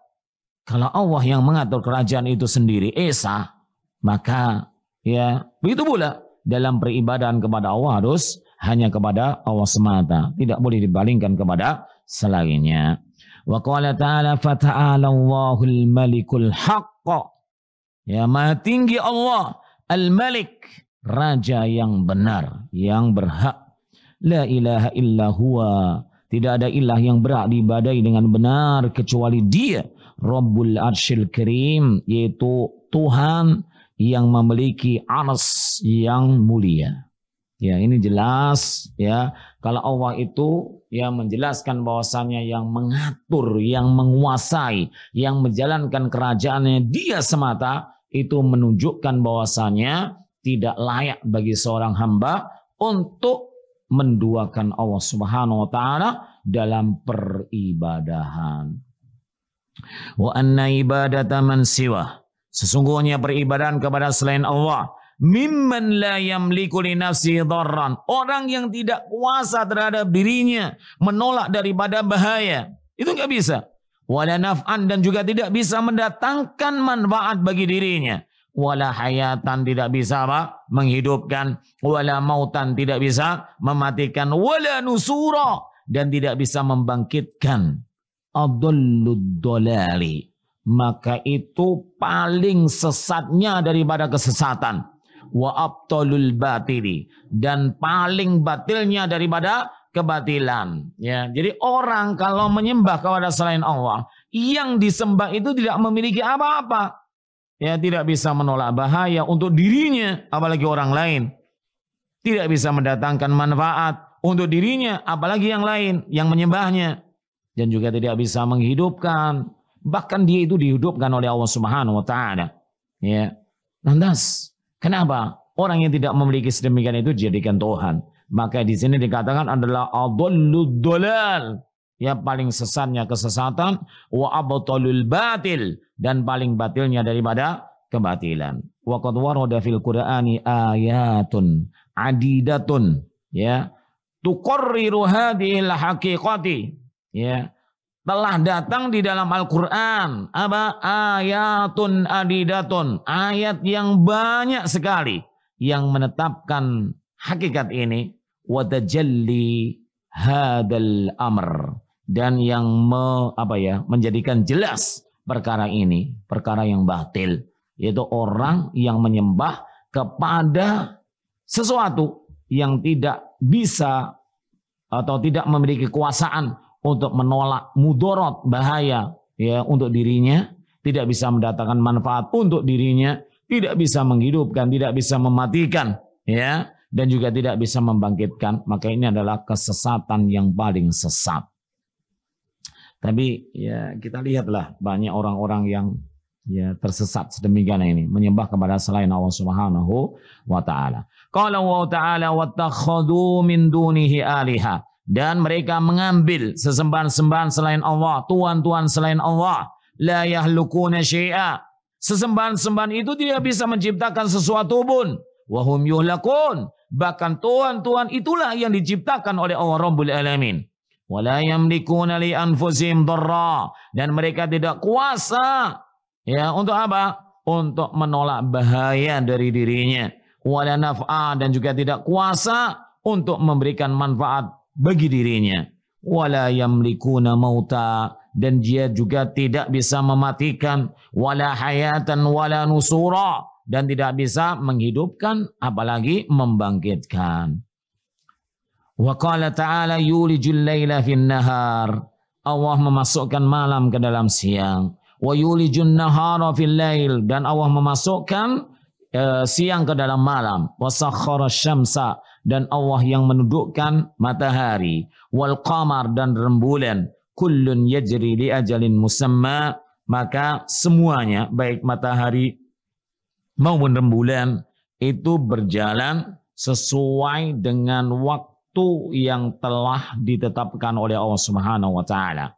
kalau Allah yang mengatur kerajaan itu sendiri esa, maka ya begitu pula dalam peribadahan kepada Allah harus hanya kepada Allah semata, tidak boleh dipalingkan kepada selainnya. Wa qala ta'ala fata'ala Allahul malikul haqq. Ya, maha tinggi Allah Al-Malik, raja yang benar, yang berhak. La ilaha illa huwa, tidak ada ilah yang berhak diibadahi dengan benar kecuali dia. Rabbul Arsyil Karim, yaitu Tuhan yang memiliki arsy yang mulia. Ya, ini jelas ya, kalau Allah itu ya menjelaskan bahwasannya yang mengatur, yang menguasai, yang menjalankan kerajaannya dia semata, itu menunjukkan bahwasannya tidak layak bagi seorang hamba untuk menduakan Allah Subhanahu wa taala dalam peribadahan. Wa anna ibadata man siwa, sesungguhnya peribadahan kepada selain Allah, mimman la yamliku li nafsi dharran, orang yang tidak kuasa terhadap dirinya menolak daripada bahaya, itu enggak bisa. Wala naf'an, dan juga tidak bisa mendatangkan manfaat bagi dirinya. Wala hayatan, tidak bisa apa? Menghidupkan. Wala mautan, tidak bisa mematikan. Wala nusura, dan tidak bisa membangkitkan. Adallud dolali, maka itu paling sesatnya daripada kesesatan. Wa abtalul batili, dan paling batilnya daripada kebatilan. Ya, jadi orang kalau menyembah kepada selain Allah, yang disembah itu tidak memiliki apa-apa. Ya, tidak bisa menolak bahaya untuk dirinya, apalagi orang lain. Tidak bisa mendatangkan manfaat untuk dirinya, apalagi yang lain yang menyembahnya. dan juga tidak bisa menghidupkan. Bahkan dia itu dihidupkan oleh Allah Subhanahu wa taala. Ya. Lantas, kenapa orang yang tidak memiliki sedemikian itu dijadikan Tuhan? Maka di sini dikatakan adalah adallud dolal. Ya, paling sesatnya kesesatan, wa abtalul batil, dan paling batilnya daripada kebatilan. Wa qad warada fil Qur'ani ayatun adidatun, ya, tuqarriru hadhil haqiqati, ya. Telah datang di dalam Al-Qur'an apa? Ayatun adidatun, ayat yang banyak sekali yang menetapkan hakikat ini, wa tajalli hadal amr, dan yang menjadikan jelas perkara ini, perkara yang batil, yaitu orang yang menyembah kepada sesuatu yang tidak bisa atau tidak memiliki kekuasaan untuk menolak mudarat, bahaya, ya, untuk dirinya, tidak bisa mendatangkan manfaat untuk dirinya, tidak bisa menghidupkan, tidak bisa mematikan, ya, dan juga tidak bisa membangkitkan. Maka ini adalah kesesatan yang paling sesat. Tapi ya kita lihatlah banyak orang-orang yang ya tersesat sedemikian ini, menyembah kepada selain Allah Subhanahu wa taala. Qala wa ta'ala wattakhadhu min dunihi aliha, dan mereka mengambil sesembahan-sembahan selain Allah, tuhan-tuhan selain Allah. La yahlukuna syai'a, sesembahan-sembahan itu tidak bisa menciptakan sesuatu pun. Wa hum yuhlakun, bahkan tuhan-tuhan itulah yang diciptakan oleh Allah Rabbul Alamin. Wala yamlikuna li anfusihim dharra, dan mereka tidak kuasa, ya, untuk apa? Untuk menolak bahaya dari dirinya. Wala naf'a, dan juga tidak kuasa untuk memberikan manfaat bagi dirinya. Wala yamlikuna mauta, dan dia juga tidak bisa mematikan. Wala hayatan wala nusura, dan tidak bisa menghidupkan apalagi membangkitkan. Wa qala ta'ala yulijul laila fin nahar, Allah memasukkan malam ke dalam siang. Wa yulijun nahara fil lail, dan Allah memasukkan siang ke dalam malam. Wa sakhkhara syamsa, dan Allah yang menundukkan matahari. Wal qamar, dan rembulan. Kullun yajri li ajalin musamma, maka semuanya baik matahari maupun rembulan itu berjalan sesuai dengan waktu yang telah ditetapkan oleh Allah Subhanahu wa taala.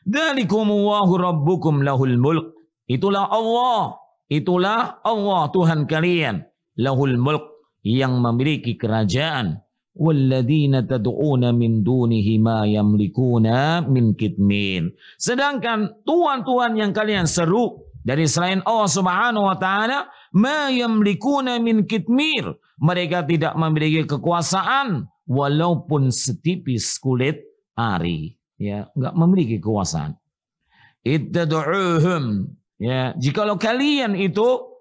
Dzalikumullahu rabbukum lahul mulk. Itulah Allah Tuhan kalian, lahul mulk, yang memiliki kerajaan. Walladzina tad'una min dunihi ma yamlikuna min kitmir. Sedangkan tuhan-tuhan yang kalian seru dari selain Allah Subhanahu wa taala, ma yamlikuna min kitmir, mereka tidak memiliki kekuasaan walaupun setipis kulit ari, ya, enggak memiliki kekuasaan. Ittad'uhum, ya, jikalau kalian itu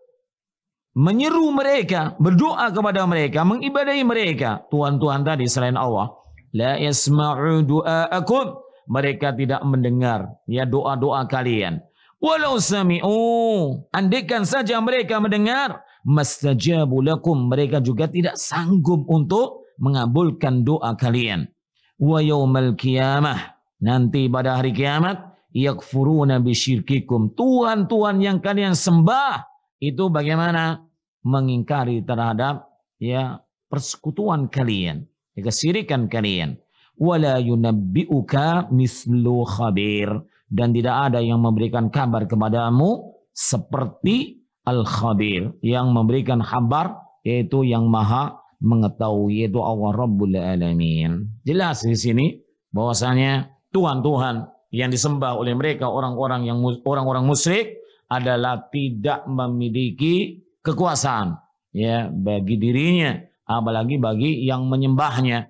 menyeru mereka, berdoa kepada mereka, mengibadahi mereka, tuhan-tuhan tadi selain Allah, la yasma'u du'aakum, mereka tidak mendengar, ya, doa-doa kalian. Walau sami'u, andaikan saja mereka mendengar, mastajabu lakum, mereka juga tidak sanggup untuk mengabulkan doa kalian. Wa yaumal qiyamah, nanti pada hari kiamat, yakfuruna bisyirkikum, tuhan-tuhan yang kalian sembah itu bagaimana? Mengingkari terhadap, ya, persekutuan kalian, ya, kesyirikan kalian. Wala yunabbi'uka mislu khabir, dan tidak ada yang memberikan kabar kepadamu seperti al-khabir, yang memberikan kabar, yaitu yang maha mengetahui, yaitu Allah Rabbul Alamin. Jelas di sini bahwasanya tuhan-tuhan yang disembah oleh mereka orang-orang musyrik adalah tidak memiliki kekuasaan, ya, bagi dirinya, apalagi bagi yang menyembahnya.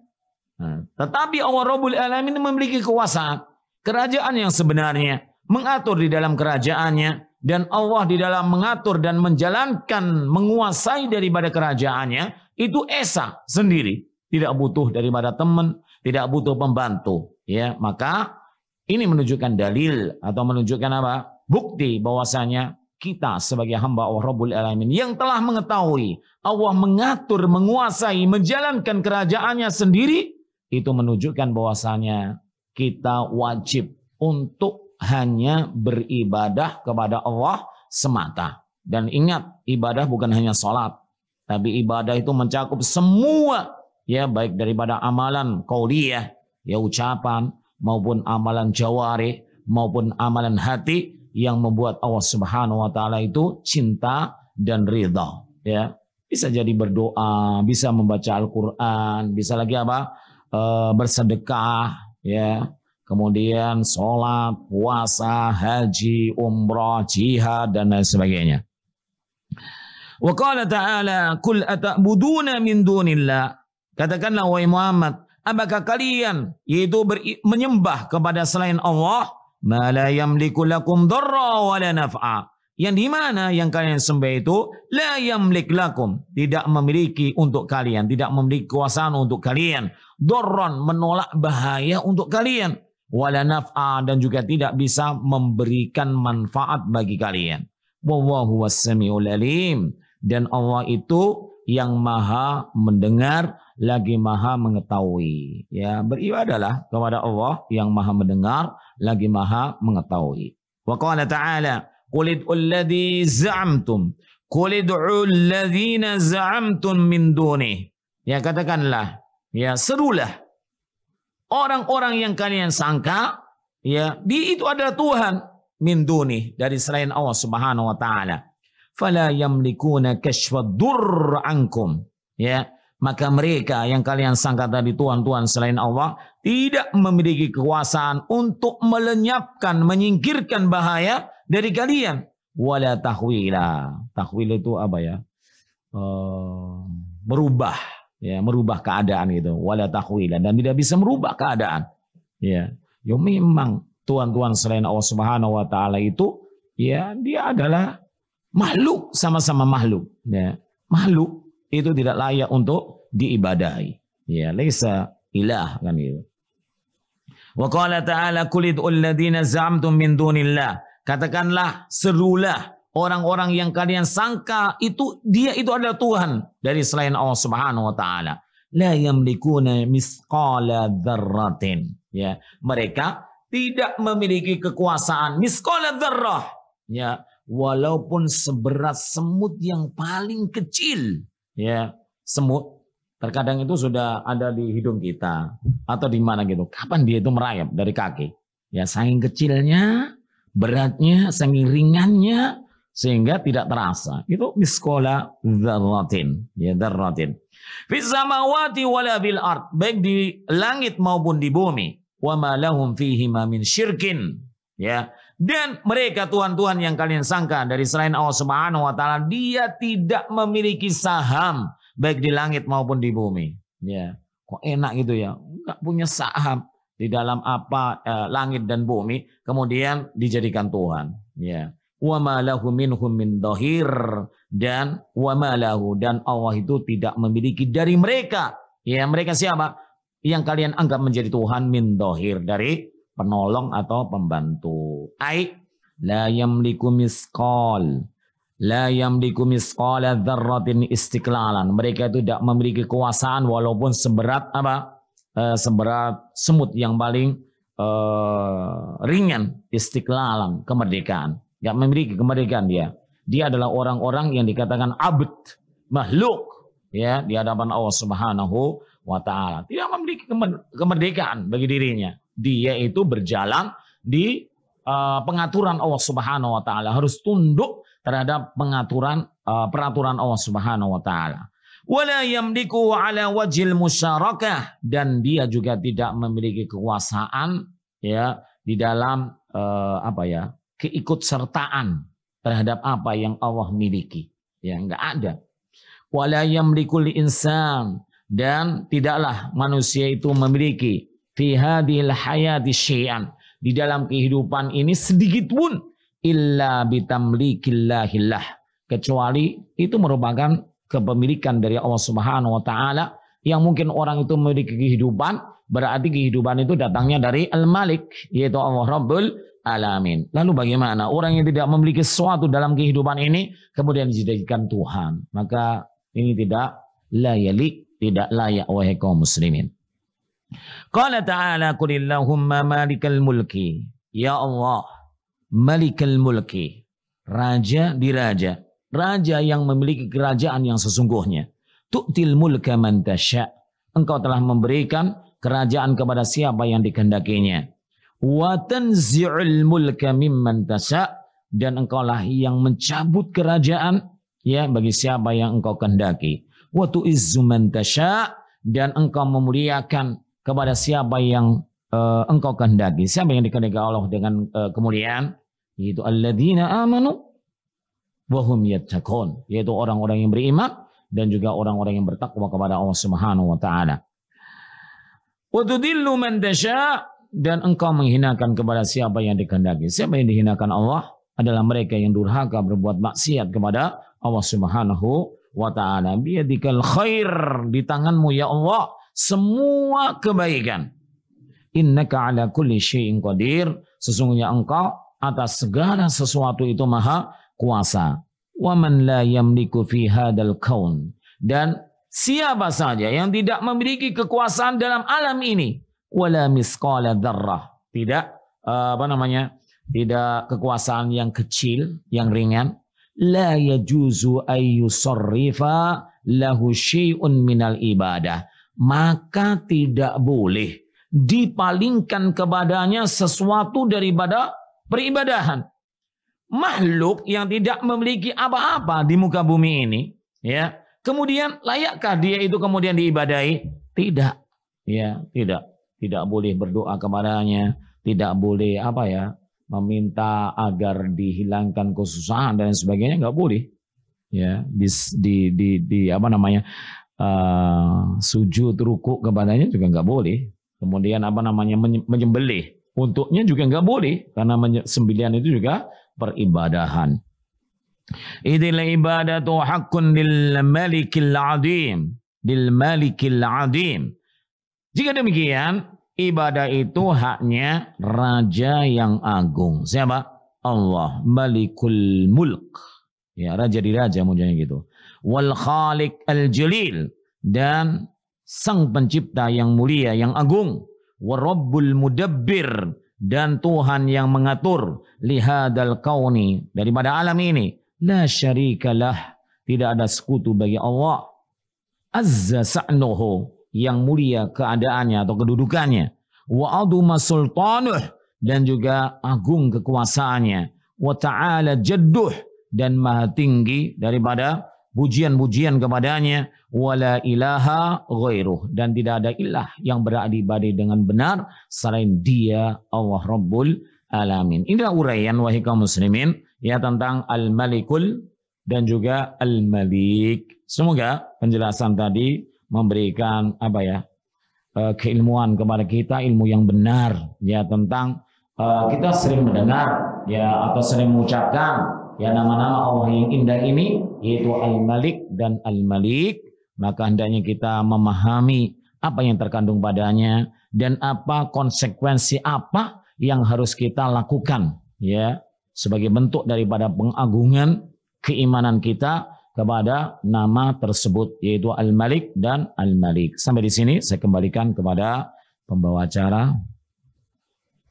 Nah, tetapi Allah Rabbul Alamin memiliki kekuasaan, kerajaan yang sebenarnya, mengatur di dalam kerajaannya, dan Allah di dalam mengatur dan menjalankan, menguasai daripada kerajaannya itu esa sendiri, tidak butuh daripada teman, tidak butuh pembantu, ya. Maka ini menunjukkan dalil atau menunjukkan apa? Bukti bahwasanya kita sebagai hamba Allah Rabbul Alamin yang telah mengetahui Allah mengatur, menguasai, menjalankan kerajaannya sendiri, itu menunjukkan bahwasanya kita wajib untuk hanya beribadah kepada Allah semata. Dan ingat, ibadah bukan hanya sholat, tapi ibadah itu mencakup semua, ya, baik daripada amalan qauliyah, ya, ucapan, maupun amalan jawari, maupun amalan hati yang membuat Allah Subhanahu wa taala itu cinta dan ridha, ya. Bisa jadi berdoa, bisa membaca Al-Qur'an, bisa lagi apa? Bersedekah, ya. Kemudian sholat, puasa, haji, umrah, jihad, dan lain sebagainya. Wa qala ta'ala, "Qul ata'buduna min dunillah." Katakanlah wahai Muhammad, apakah kalian yaitu menyembah kepada selain Allah, ma la yamliku lakum dharra wa la naf'a. Yang di mana yang kalian sembah itu la yamlik lakum, tidak memiliki untuk kalian, tidak memiliki kekuasaan untuk kalian, dharran, menolak bahaya untuk kalian, wala naf'a, dan juga tidak bisa memberikan manfaat bagi kalian. Wallahu was-sami'ul alim, dan Allah itu yang maha mendengar lagi maha mengetahui. Ya, beribadahlah kepada Allah yang maha mendengar lagi maha mengetahui. Wa qala ta'ala, qul id'ul ladzi za'amtum, qul id'ul ladzina za'amtum min dunih. Ya, katakanlah, ya, serulah orang-orang yang kalian sangka, ya, itu adalah Tuhan, min dunih, dari selain Allah Subhanahu wa taala. Fala yamlikuna kashfad durr ankum, ya, maka mereka yang kalian sangka tadi Tuhan-Tuhan selain Allah tidak memiliki kekuasaan untuk melenyapkan, menyingkirkan bahaya dari kalian. Wala tahwila. Tahwil itu apa ya? Merubah, ya, merubah keadaan gitu. Wala tahwila, dan tidak bisa merubah keadaan. Ya, yo memang Tuhan-Tuhan selain Allah Subhanahu wa taala itu, ya, dia adalah makhluk, sama-sama makhluk, ya. Makhluk itu tidak layak untuk diibadahi, ya, laisa ilah, kan gitu. Wa qala ta'ala, qul id'ul ladzina za'amtum min dunillah. Katakanlah, serulah orang-orang yang kalian sangka itu adalah Tuhan dari selain Allah Subhanahu wa taala. La yamlikuna misqala dzarratin, ya. Mereka tidak memiliki kekuasaan misqala dzarrah, ya, walaupun seberat semut yang paling kecil, ya. Semut terkadang itu sudah ada di hidung kita atau di mana gitu. Kapan dia itu merayap dari kaki? Ya, saking kecilnya, beratnya, saking ringannya, sehingga tidak terasa. Itu miskola dzarratin, ya, dzarratin. Fis samawati wala bil ard, baik di langit maupun di bumi. Wa ma lahum fihi ma min syirkin, ya. Dan mereka Tuhan-Tuhan yang kalian sangka dari selain Allah Subhanahu wa taala, dia tidak memiliki saham baik di langit maupun di bumi. Ya, kok enak gitu ya, nggak punya saham di dalam apa langit dan bumi, kemudian dijadikan Tuhan. Ya, wa ma lahu minhum min dhahir, dan wa ma lahu, dan Allah itu tidak memiliki dari mereka. Ya, mereka siapa? Yang kalian anggap menjadi Tuhan, min dhahir, dari penolong atau pembantu. Ai la yamliku misqal, la yamliku misqala dzarratin istiqlalan. Mereka itu tidak memiliki kekuasaan walaupun seberat apa? Seberat semut yang paling ringan, istiqlalan, kemerdekaan. Enggak memiliki kemerdekaan dia. Dia adalah orang-orang yang dikatakan abd, makhluk, ya, di hadapan Allah Subhanahu wa taala. Tidak memiliki kemerdekaan bagi dirinya. Dia itu berjalan di pengaturan Allah Subhanahu wa taala, harus tunduk terhadap pengaturan peraturan Allah Subhanahu wa taala. Wala yamliku ala wajhil musyarakah, dan dia juga tidak memiliki kekuasaan, ya, di dalam keikutsertaan terhadap apa yang Allah miliki. Ya, enggak ada. Wala yamlikul insan, dan tidaklah manusia itu memiliki fi hadhil hayati syai'an, di dalam kehidupan ini sedikit pun, illa bitamlikillahillah, kecuali itu merupakan kepemilikan dari Allah Subhanahu wa taala. Yang mungkin orang itu memiliki kehidupan, berarti kehidupan itu datangnya dari Al-Malik, yaitu Allah Rabbul Alamin. Lalu bagaimana orang yang tidak memiliki sesuatu dalam kehidupan ini kemudian dijadikan Tuhan? Maka ini tidak layalik, tidak layak wahai kaum muslimin. Qala ta'ala, qulillahumma malikal mulki. ya Allah, Malikal Mulki, raja di raja, raja yang memiliki kerajaan yang sesungguhnya. Tu'til mulka man tasya, engkau telah memberikan kerajaan kepada siapa yang dikehendakinya. Wa tanzi'ul mulka mimman tasya, dan engkaulah yang mencabut kerajaan ya bagi siapa yang engkau kehendaki. Wa tu'izzu man tasya, dan engkau memuliakan kepada siapa yang engkau kehendaki. Siapa yang dikehendaki Allah dengan kemuliaan? Yaitu alladzina amanu wa hum yattaqun, yaitu orang-orang yang beriman dan juga orang-orang yang bertakwa kepada Allah Subhanahu wa taala. Wa tudillu man tasya, dan engkau menghinakan kepada siapa yang dikehendaki. Siapa yang dihinakan Allah adalah mereka yang durhaka berbuat maksiat kepada Allah Subhanahu wa taala. Biyadikal khair, di tanganmu ya Allah semua kebaikan. Innaka ala kulli syai'in qadir, sesungguhnya engkau atas segala sesuatu itu maha kuasa. Wa man la yamliku fi hadzal kaun, dan siapa saja yang tidak memiliki kekuasaan dalam alam ini, wala misqala dzarrah, tidak tidak kekuasaan yang kecil, yang ringan, la yajuzu ayyusarrifa lahu syai'un minal ibadah, maka tidak boleh dipalingkan kepadanya sesuatu daripada peribadahan. Makhluk yang tidak memiliki apa-apa di muka bumi ini, ya, kemudian layakkah dia itu kemudian diibadahi? Tidak, ya, tidak boleh berdoa kepadanya, tidak boleh meminta agar dihilangkan kesusahan dan sebagainya, nggak boleh, ya, sujud ruku kepadanya juga nggak boleh, kemudian menyembelih untuknya juga nggak boleh, karena sembelihan itu juga peribadahan. Idil ibadatu haqqun lil malikil azim, lil malikil azim. Jika demikian, ibadah itu haknya raja yang agung. Siapa? Allah, Malikul Mulk. Ya, raja di raja mudahnya gitu. Wal Khaliq al Jalil, dan sang pencipta yang mulia, yang agung. Wa Rabbul Mudabbir, dan Tuhan yang mengatur, lihadal kauni, daripada alam ini. La syarikalah, tidak ada sekutu bagi Allah. Azza sa'nuhu, yang mulia keadaannya atau kedudukannya. Wa aduma sultanuh, dan juga agung kekuasaannya. Wa ta'ala jadduh, dan maha tinggi daripada pujian-pujian kepadanya. Wala ilaha ghairuh, dan tidak ada ilah yang beribadah dengan benar selain dia, Allah Rabbul Alamin. Inilah uraian wahai kaum muslimin ya tentang Al-Malikul dan juga Al-Malik. Semoga penjelasan tadi memberikan keilmuan kepada kita, ilmu yang benar ya tentang kita sering mendengar ya atau sering mengucapkan ya nama-nama Allah yang indah ini, yaitu Al-Malik dan Al-Malik. Maka hendaknya kita memahami apa yang terkandung padanya dan apa konsekuensi apa yang harus kita lakukan ya sebagai bentuk daripada pengagungan keimanan kita kepada nama tersebut, yaitu Al-Malik dan Al-Malik. Sampai di sini saya kembalikan kepada pembawa acara.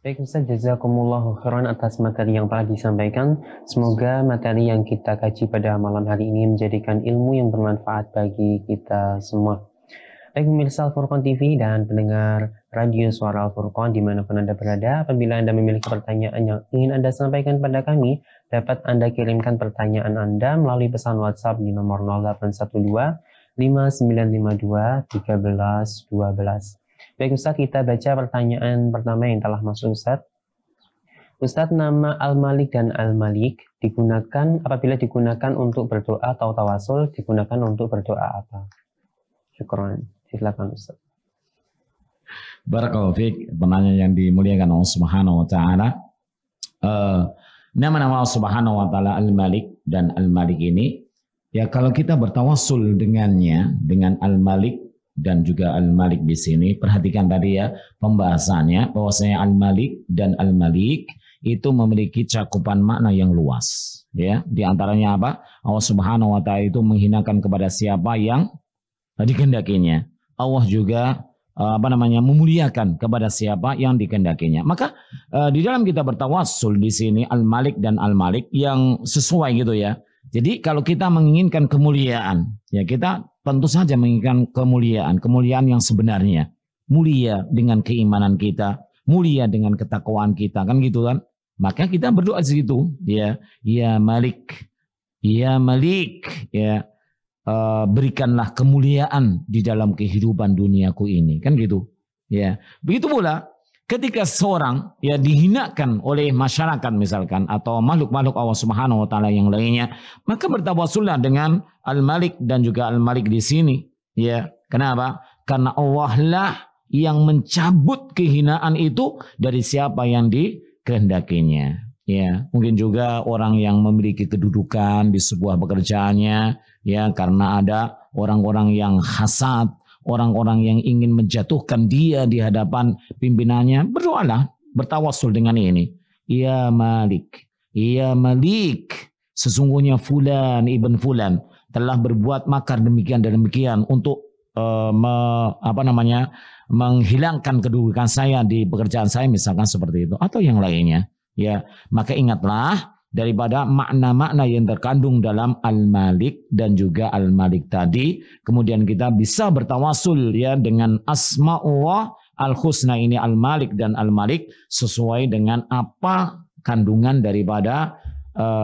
Baik Ustaz, jazakumullahu khairan atas materi yang telah disampaikan. Semoga materi yang kita kaji pada malam hari ini menjadikan ilmu yang bermanfaat bagi kita semua. Baik pemirsa Al-Furqan TV dan pendengar radio Suara Al-Furqan dimanapun Anda berada, apabila Anda memiliki pertanyaan yang ingin Anda sampaikan pada kami, dapat Anda kirimkan pertanyaan Anda melalui pesan WhatsApp di nomor 0812 5952 1312. Baik Ustaz, kita baca pertanyaan pertama yang telah masuk Ustaz. Ustaz, nama Al-Malik dan Al-Malik digunakan apabila digunakan untuk berdoa atau tawasul, digunakan untuk berdoa apa? Syukran. Silakan Ustaz. Barakallahu fiik, penanya yang dimuliakan Allah Subhanahu wa taala. Nama-nama Allah Subhanahu wa taala Al-Malik dan Al-Malik ini ya kalau kita bertawasul dengannya, dengan Al-Malik dan juga Al-Malik di sini, perhatikan tadi ya pembahasannya bahwasanya Al-Malik dan Al-Malik itu memiliki cakupan makna yang luas ya. Di antaranya apa? Allah Subhanahu wa taala itu menghinakan kepada siapa yang dikehendakinya. Allah juga memuliakan kepada siapa yang dikehendakinya. Maka di dalam kita bertawassul di sini Al-Malik dan Al-Malik yang sesuai gitu ya. Jadi kalau kita menginginkan kemuliaan, ya kita tentu saja menginginkan kemuliaan yang sebenarnya. Mulia dengan keimanan kita, mulia dengan ketakwaan kita, kan gitu kan. Maka kita berdoa di situ, ya Malik, ya Malik, ya berikanlah kemuliaan di dalam kehidupan duniaku ini, kan gitu. Ya, begitu pula ketika seorang ya dihinakan oleh masyarakat misalkan atau makhluk-makhluk Allah Subhanahu wa taala yang lainnya, maka bertawassullah dengan Al-Malik dan juga Al-Malik di sini. Ya, kenapa? Karena Allah lah yang mencabut kehinaan itu dari siapa yang dikehendakinya. Ya, mungkin juga orang yang memiliki kedudukan di sebuah pekerjaannya, ya karena ada orang-orang yang hasad, orang-orang yang ingin menjatuhkan dia di hadapan pimpinannya, berdoalah, bertawassul dengan ini. Ya Malik, ya Malik, sesungguhnya Fulan ibn Fulan telah berbuat makar demikian dan demikian untuk menghilangkan kedudukan saya di pekerjaan saya misalkan seperti itu atau yang lainnya. Ya, maka ingatlah daripada makna-makna yang terkandung dalam Al-Malik dan juga Al-Malik tadi. Kemudian kita bisa bertawasul ya dengan Asma'ullah Al-Husna ini Al-Malik dan Al-Malik sesuai dengan apa kandungan daripada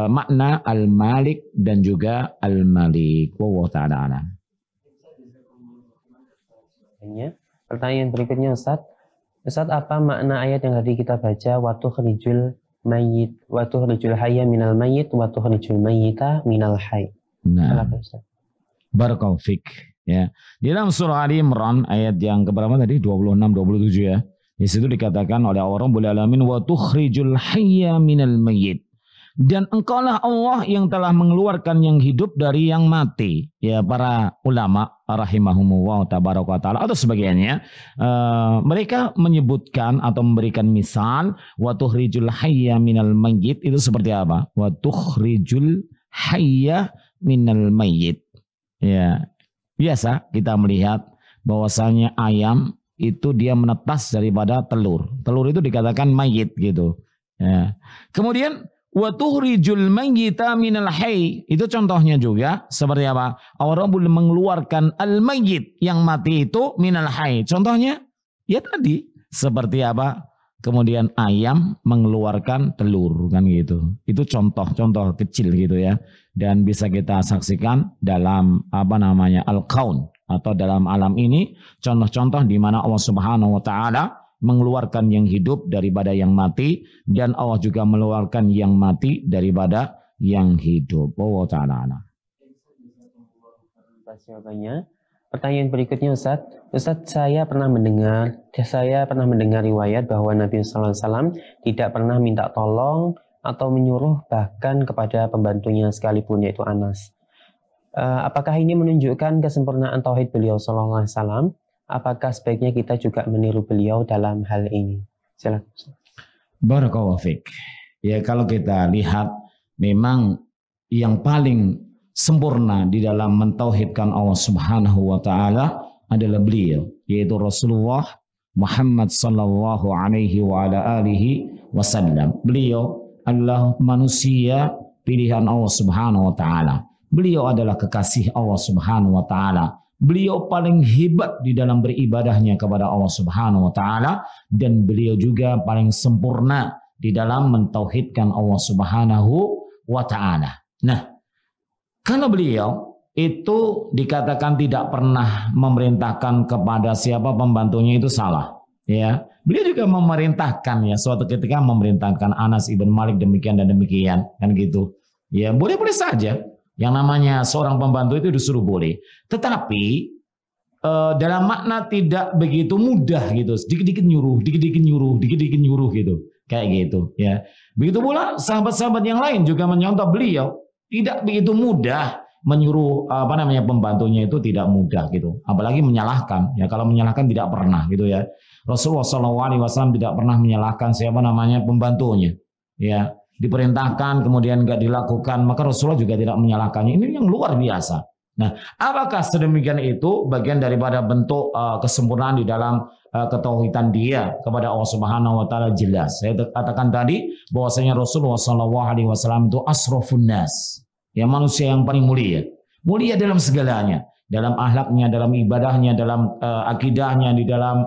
makna Al-Malik dan juga Al-Malik. Wallahu ta'ala a'lam. Pertanyaan berikutnya Ustaz, apa makna ayat yang tadi kita baca wa tukhrijul mayyit wa tukhrijul hayya minal mayyit wa tukhrijul mayyita minal hayy? Nah, barakallahu fik ya. Di dalam surah Ali Imran ayat yang keberapa tadi? 26 27 ya. Di situ dikatakan oleh Rabbul Alamin wa tukhrijul hayya minal mayyit. Dan engkaulah Allah yang telah mengeluarkan yang hidup dari yang mati. Ya, para ulama rahimahumullah tabaraka ta'ala atau sebagiannya mereka menyebutkan atau memberikan misal wa tukhrijul hayya minal mayyit itu seperti apa? Wa tukhrijul hayya minal mayyit. Ya, biasa kita melihat bahwasanya ayam itu dia menetas daripada telur. Telur itu dikatakan mayit gitu. Ya. Kemudian wa tukhrijul mayyita minal hayy, itu contohnya juga seperti apa? Allah mengeluarkan al-mayyit yang mati itu minal hayy. Contohnya ya tadi seperti apa? Kemudian ayam mengeluarkan telur kan gitu. Itu contoh-contoh kecil gitu ya. Dan bisa kita saksikan dalam al-kaun atau dalam alam ini contoh-contoh di mana Allah Subhanahu wa taala mengeluarkan yang hidup daripada yang mati dan Allah juga mengeluarkan yang mati daripada yang hidup. Allah ta'ala. Jawabannya. Pertanyaan berikutnya Ustaz, saya pernah mendengar riwayat bahwa Nabi SAW tidak pernah minta tolong atau menyuruh bahkan kepada pembantunya sekalipun yaitu Anas. Apakah ini menunjukkan kesempurnaan tauhid beliau sallallahu alaihi wasallam? Apakah sebaiknya kita juga meniru beliau dalam hal ini? Silakan. Barakallahu fiik. Ya, kalau kita lihat memang yang paling sempurna di dalam mentauhidkan Allah Subhanahu wa taala adalah beliau, yaitu Rasulullah Muhammad sallallahu alaihi wa ala alihi wasallam. Beliau adalah manusia pilihan Allah Subhanahu wa taala. Beliau adalah kekasih Allah Subhanahu wa taala. Beliau paling hebat di dalam beribadahnya kepada Allah Subhanahu wa taala dan beliau juga paling sempurna di dalam mentauhidkan Allah Subhanahu wa taala. Nah, kalau beliau itu dikatakan tidak pernah memerintahkan kepada siapa pembantunya itu salah, ya. Beliau juga memerintahkan ya suatu ketika memerintahkan Anas ibn Malik demikian dan demikian kan gitu. Ya, boleh-boleh saja. Yang namanya seorang pembantu itu disuruh boleh. Tetapi dalam makna tidak begitu mudah gitu. Dikit-dikit nyuruh, dikit-dikit nyuruh, dikit-dikit nyuruh gitu. Kayak gitu ya. Begitu pula sahabat-sahabat yang lain juga menyontoh beliau. Tidak begitu mudah menyuruh pembantunya itu tidak mudah gitu. Apalagi menyalahkan. Ya, kalau menyalahkan tidak pernah gitu ya. Rasulullah SAW tidak pernah menyalahkan pembantunya. Ya. Diperintahkan kemudian nggak dilakukan, maka Rasulullah juga tidak menyalahkannya. Ini yang luar biasa. Nah, apakah sedemikian itu bagian daripada bentuk kesempurnaan di dalam ketauhidan dia kepada Allah Subhanahu wa taala? Jelas. Saya katakan tadi bahwasanya Rasulullah SAW itu asrofun nas. Ya, manusia yang paling mulia. Mulia dalam segalanya, dalam akhlaknya, dalam ibadahnya, dalam akidahnya, di dalam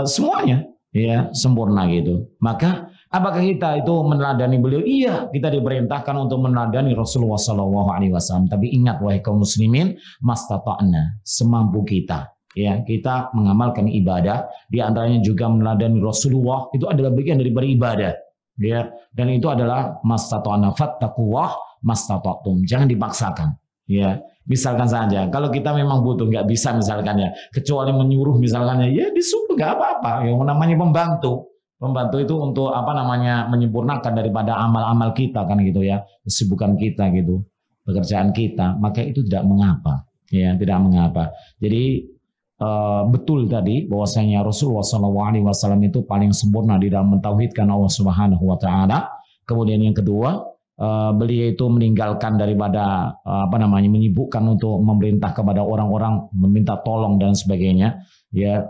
semuanya, ya, sempurna gitu. Maka apakah kita itu meneladani beliau? Iya, kita diperintahkan untuk meneladani Rasulullah SAW. Tapi ingat wahai kaum muslimin, mastata'na, semampu kita. Ya, kita mengamalkan ibadah, di antaranya juga meneladani Rasulullah, itu adalah bagian daripada ibadah. Ya, dan itu adalah mastata'na fattaqullah mastata'tum. Jangan dipaksakan. Ya, misalkan saja, kalau kita memang butuh, nggak bisa misalkan ya, kecuali menyuruh misalkan ya disuruh nggak apa-apa. Yang namanya pembantu. Pembantu itu untuk apa namanya menyempurnakan daripada amal-amal kita kan gitu ya, kesibukan kita gitu, pekerjaan kita, maka itu tidak mengapa, ya tidak mengapa. Jadi betul tadi bahwasanya Rasulullah SAW itu paling sempurna di dalam mentauhidkan Allah Subhanahu Wa Taala. Kemudian yang kedua, beliau itu meninggalkan daripada apa namanya menyibukkan untuk memerintah kepada orang-orang, meminta tolong dan sebagainya. Ya,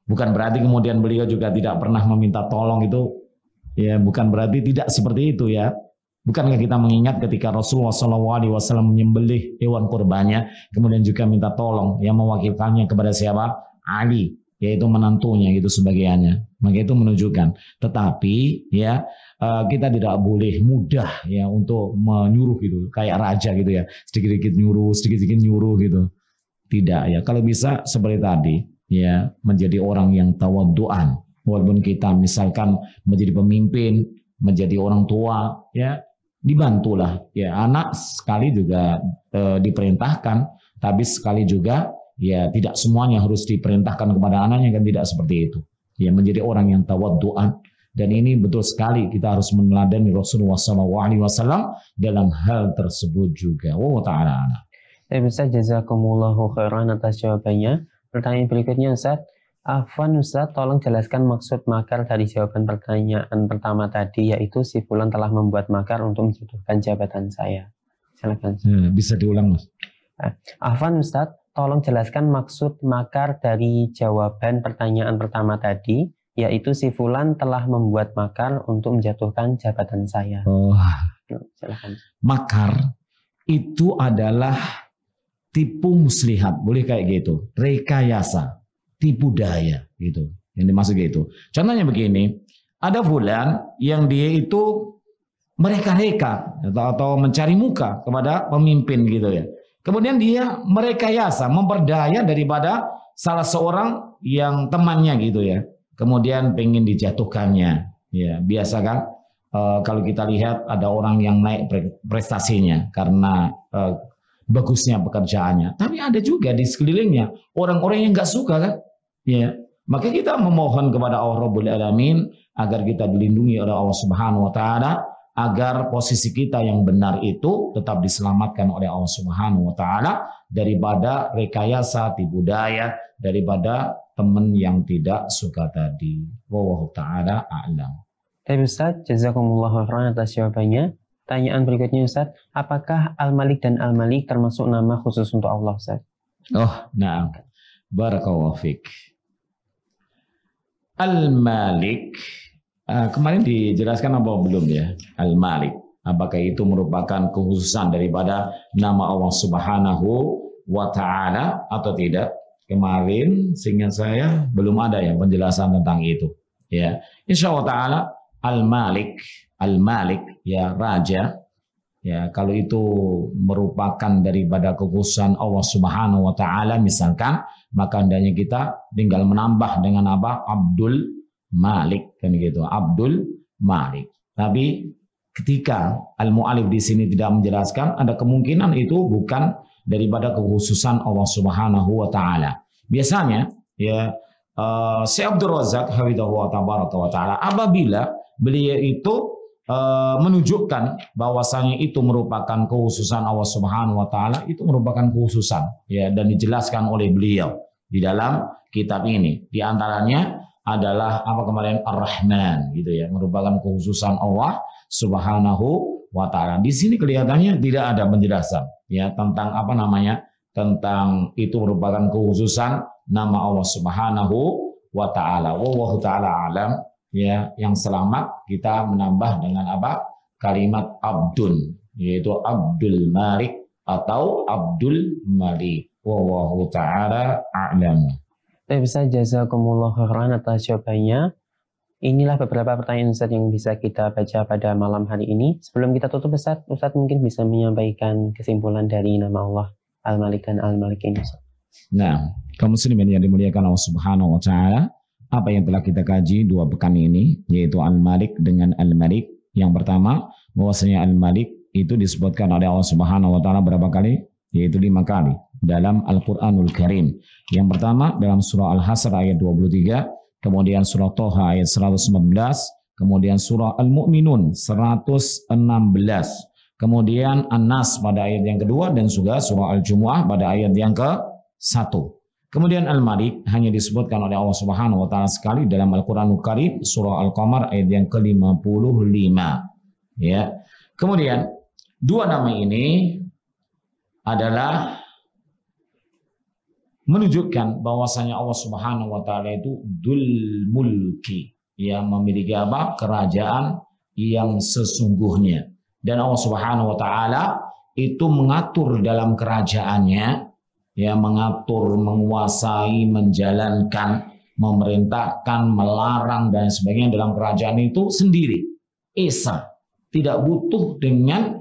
bukan berarti kemudian beliau juga tidak pernah meminta tolong itu, ya bukan berarti tidak seperti itu ya. Bukankah kita mengingat ketika Rasulullah SAW menyembelih hewan kurbannya, kemudian juga minta tolong yang mewakilkannya kepada siapa? Ali, yaitu menantunya gitu sebagainya. Maka itu menunjukkan. Tetapi ya kita tidak boleh mudah ya untuk menyuruh gitu, kayak raja gitu ya, sedikit-sedikit nyuruh gitu. Tidak ya. Kalau bisa seperti tadi ya, menjadi orang yang tawadduan. Walaupun kita misalkan menjadi pemimpin, menjadi orang tua ya, dibantulah ya, anak sekali juga diperintahkan, tapi sekali juga ya tidak semuanya harus diperintahkan kepada anaknya, kan tidak seperti itu ya, menjadi orang yang tawadduan. Dan ini betul sekali kita harus meneladani Rasulullah SAW dalam hal tersebut juga. Ta'ala. Ustaz, jazakumullahu khairan atas jawabannya. Pertanyaan berikutnya Ustaz, Afwan Ustaz, tolong jelaskan maksud makar dari jawaban pertanyaan pertama tadi, yaitu si fulan telah membuat makar untuk menjatuhkan jabatan saya. Silakan. Bisa diulang Mas. Afwan Ustaz, tolong jelaskan maksud makar dari jawaban pertanyaan pertama tadi, yaitu si fulan telah membuat makar untuk menjatuhkan jabatan saya. Oh. Silakan. Makar itu adalah tipu muslihat, boleh kayak gitu, rekayasa, tipu daya gitu, yang dimaksud gitu. Contohnya begini, ada fulan yang dia itu mereka-reka atau mencari muka kepada pemimpin gitu ya. Kemudian dia merekayasa, memperdaya daripada salah seorang yang temannya gitu ya. Kemudian pengen dijatuhkannya. Ya, biasa kan kalau kita lihat ada orang yang naik prestasinya karena bagusnya pekerjaannya. Tapi ada juga di sekelilingnya orang-orang yang nggak suka kan. Ya, maka kita memohon kepada Allah Rabbul Alamin agar kita dilindungi oleh Allah Subhanahu Wa Taala, agar posisi kita yang benar itu tetap diselamatkan oleh Allah Subhanahu Wa Taala daripada rekayasa, tipu daya, daripada teman yang tidak suka tadi. Wallahu ta'ala a'lam. Baik Ustaz, jazakumullahu khairan atas jawabannya. Pertanyaan berikutnya Ustaz, apakah Al-Malik dan Al-Malik termasuk nama khusus untuk Allah Ustaz? Oh, na'am. Barakallahu fiik. Al-Malik, kemarin dijelaskan apa belum ya? Al-Malik, apakah itu merupakan kekhususan daripada nama Allah Subhanahu wa Ta'ala atau tidak? Kemarin seingat saya belum ada yang penjelasan tentang itu. Ya, insya Allah Ta'ala Al-Malik, Al-Malik ya raja. Ya, kalau itu merupakan daripada kekhususan Allah Subhanahu wa Ta'ala misalkan, maka hendaknya kita tinggal menambah dengan apa? Abdul Malik kan gitu. Abdul Malik. Tapi ketika Al-Mu'alif di sini tidak menjelaskan, ada kemungkinan itu bukan daripada kekhususan Allah Subhanahu wa Ta'ala. Biasanya ya Syekh Abdul Razak hafidhahu wa ta'ala apabila beliau itu menunjukkan bahwasanya itu merupakan kekhususan Allah Subhanahu wa Ta'ala, itu merupakan kekhususan ya, dan dijelaskan oleh beliau di dalam kitab ini. Di antaranya adalah apa kemarin Ar-Rahman gitu ya, merupakan kekhususan Allah Subhanahu wa Ta'ala. Di sini kelihatannya tidak ada penjelasan ya tentang apa namanya tentang itu merupakan kekhususan nama Allah Subhanahu wa taala. Wallahu taala alam. Ya, yang selamat kita menambah dengan apa? Kalimat abdun, yaitu Abdul Malik atau Abdul Malik. Wallahu taala a'lam. Bisa jazakumullah khairan atas jawabannya. Inilah beberapa pertanyaan Ustaz yang bisa kita baca pada malam hari ini. Sebelum kita tutup Ustaz mungkin bisa menyampaikan kesimpulan dari nama Allah Al-Malik dan Al-Malik ini. Nah, kaum muslimin yang dimuliakan Allah Subhanahu wa taala, apa yang telah kita kaji 2 pekan ini, yaitu Al-Malik dengan Al-Malik. Yang pertama, bahwasanya Al-Malik itu disebutkan oleh Allah Subhanahu wa taala berapa kali? Yaitu 5 kali dalam Al-Qur'anul Karim. Yang pertama dalam surah Al-Hasr ayat 23, kemudian surah Toha ayat 119, kemudian surah Al-Mu'minun 116, kemudian An-Nas pada ayat yang kedua, dan juga surah Al-Jumu'ah pada ayat yang ke-1. Kemudian Al-Malik hanya disebutkan oleh Allah Subhanahu wa taala sekali dalam Al-Qur'anul Karim surah Al-Qamar ayat yang ke-55. Ya. Kemudian 2 nama ini adalah menunjukkan bahwasanya Allah Subhanahu wa taala itu Dzul Mulki, yang memiliki apa? Kerajaan yang sesungguhnya. Dan Allah Subhanahu wa taala itu mengatur dalam kerajaannya, ya, mengatur, menguasai, menjalankan, memerintahkan, melarang dan sebagainya dalam kerajaan itu sendiri. Esa, tidak butuh dengan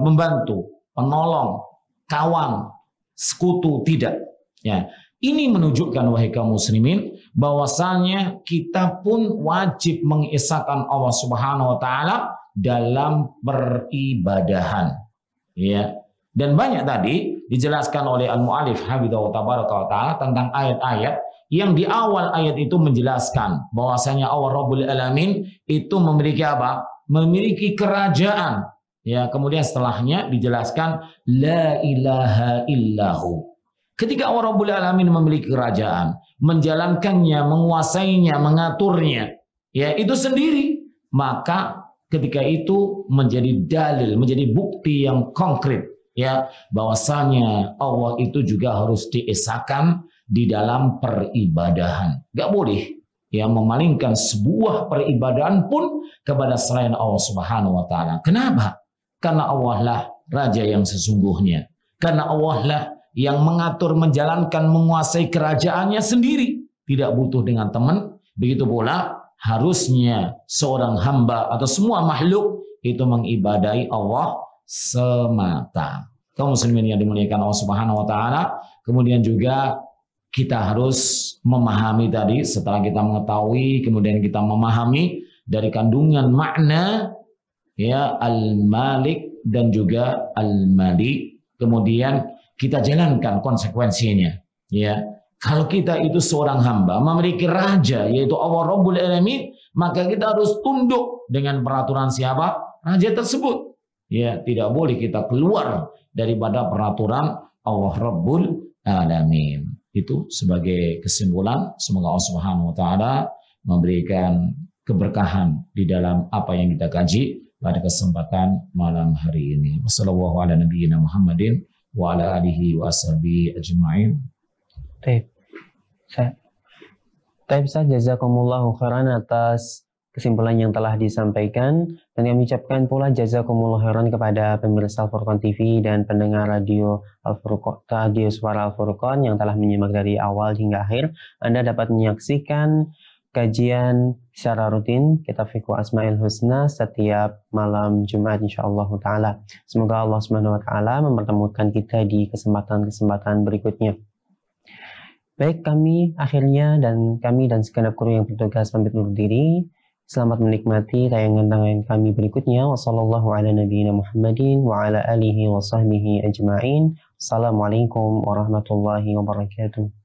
membantu, penolong, kawan, sekutu, tidak. Ya, ini menunjukkan wahai kaum muslimin bahwasanya kita pun wajib mengesahkan Allah Subhanahu wa taala dalam peribadahan. Ya. Dan banyak tadi dijelaskan oleh al-mu'allif hafidhahu tabaraka wa ta'ala tentang ayat-ayat yang di awal ayat itu menjelaskan bahwasanya Allah Rabbul Alamin itu memiliki apa? Memiliki kerajaan. Ya, kemudian setelahnya dijelaskan la ilaha illahu. Ketika Allah Rabbul Alamin memiliki kerajaan, menjalankannya, menguasainya, mengaturnya, ya itu sendiri, maka ketika itu menjadi dalil, menjadi bukti yang konkret, ya, bahwasanya Allah itu juga harus diesakan di dalam peribadahan. Gak boleh ya memalingkan sebuah peribadahan pun kepada selain Allah Subhanahu wa taala. Kenapa? Karena Allah lah raja yang sesungguhnya. Karena Allah lah yang mengatur, menjalankan, menguasai kerajaannya sendiri, tidak butuh dengan teman. Begitu pula harusnya seorang hamba atau semua makhluk itu mengibadahi Allah semata. Kaum muslimin yang dimuliakan Allah Subhanahu wa taala, kemudian juga kita harus memahami tadi, setelah kita mengetahui, kemudian kita memahami dari kandungan makna ya Al-Malik dan juga Al-Malik, kemudian kita jalankan konsekuensinya. Ya, kalau kita itu seorang hamba memiliki raja yaitu Allah Rabbul Alamin, maka kita harus tunduk dengan peraturan siapa? Raja tersebut. Ya, tidak boleh kita keluar daripada peraturan Allah Rabbul Alamin. Itu sebagai kesimpulan. Semoga Allah Subhanahu wa taala memberikan keberkahan di dalam apa yang kita kaji pada kesempatan malam hari ini. Wassalamualaikum warahmatullahi wa ala alihi wa ashabihi ajma'in. Baik, jazakumullahu khairan atas kesimpulan yang telah disampaikan, dan kami ucapkan pula jazakumullahu khairan kepada pemirsa Al-Furqan TV dan pendengar radio Al-Furqan, radio Suara Al-Furqan yang telah menyimak dari awal hingga akhir. Anda dapat menyaksikan kajian secara rutin Kitab Fiqh Asmaul Husna setiap malam Jumat insyaallah taala. Semoga Allah Subhanahu wa taala mempertemukan kita di kesempatan-kesempatan berikutnya. Baik, kami dan segenap kru yang bertugas pamit undur diri. Selamat menikmati tayangan-tayangan kami berikutnya. Wassallallahu ala nabiyyina Muhammadin wa ala alihi wa sahbihi ajma'in. Assalamualaikum warahmatullahi wabarakatuh.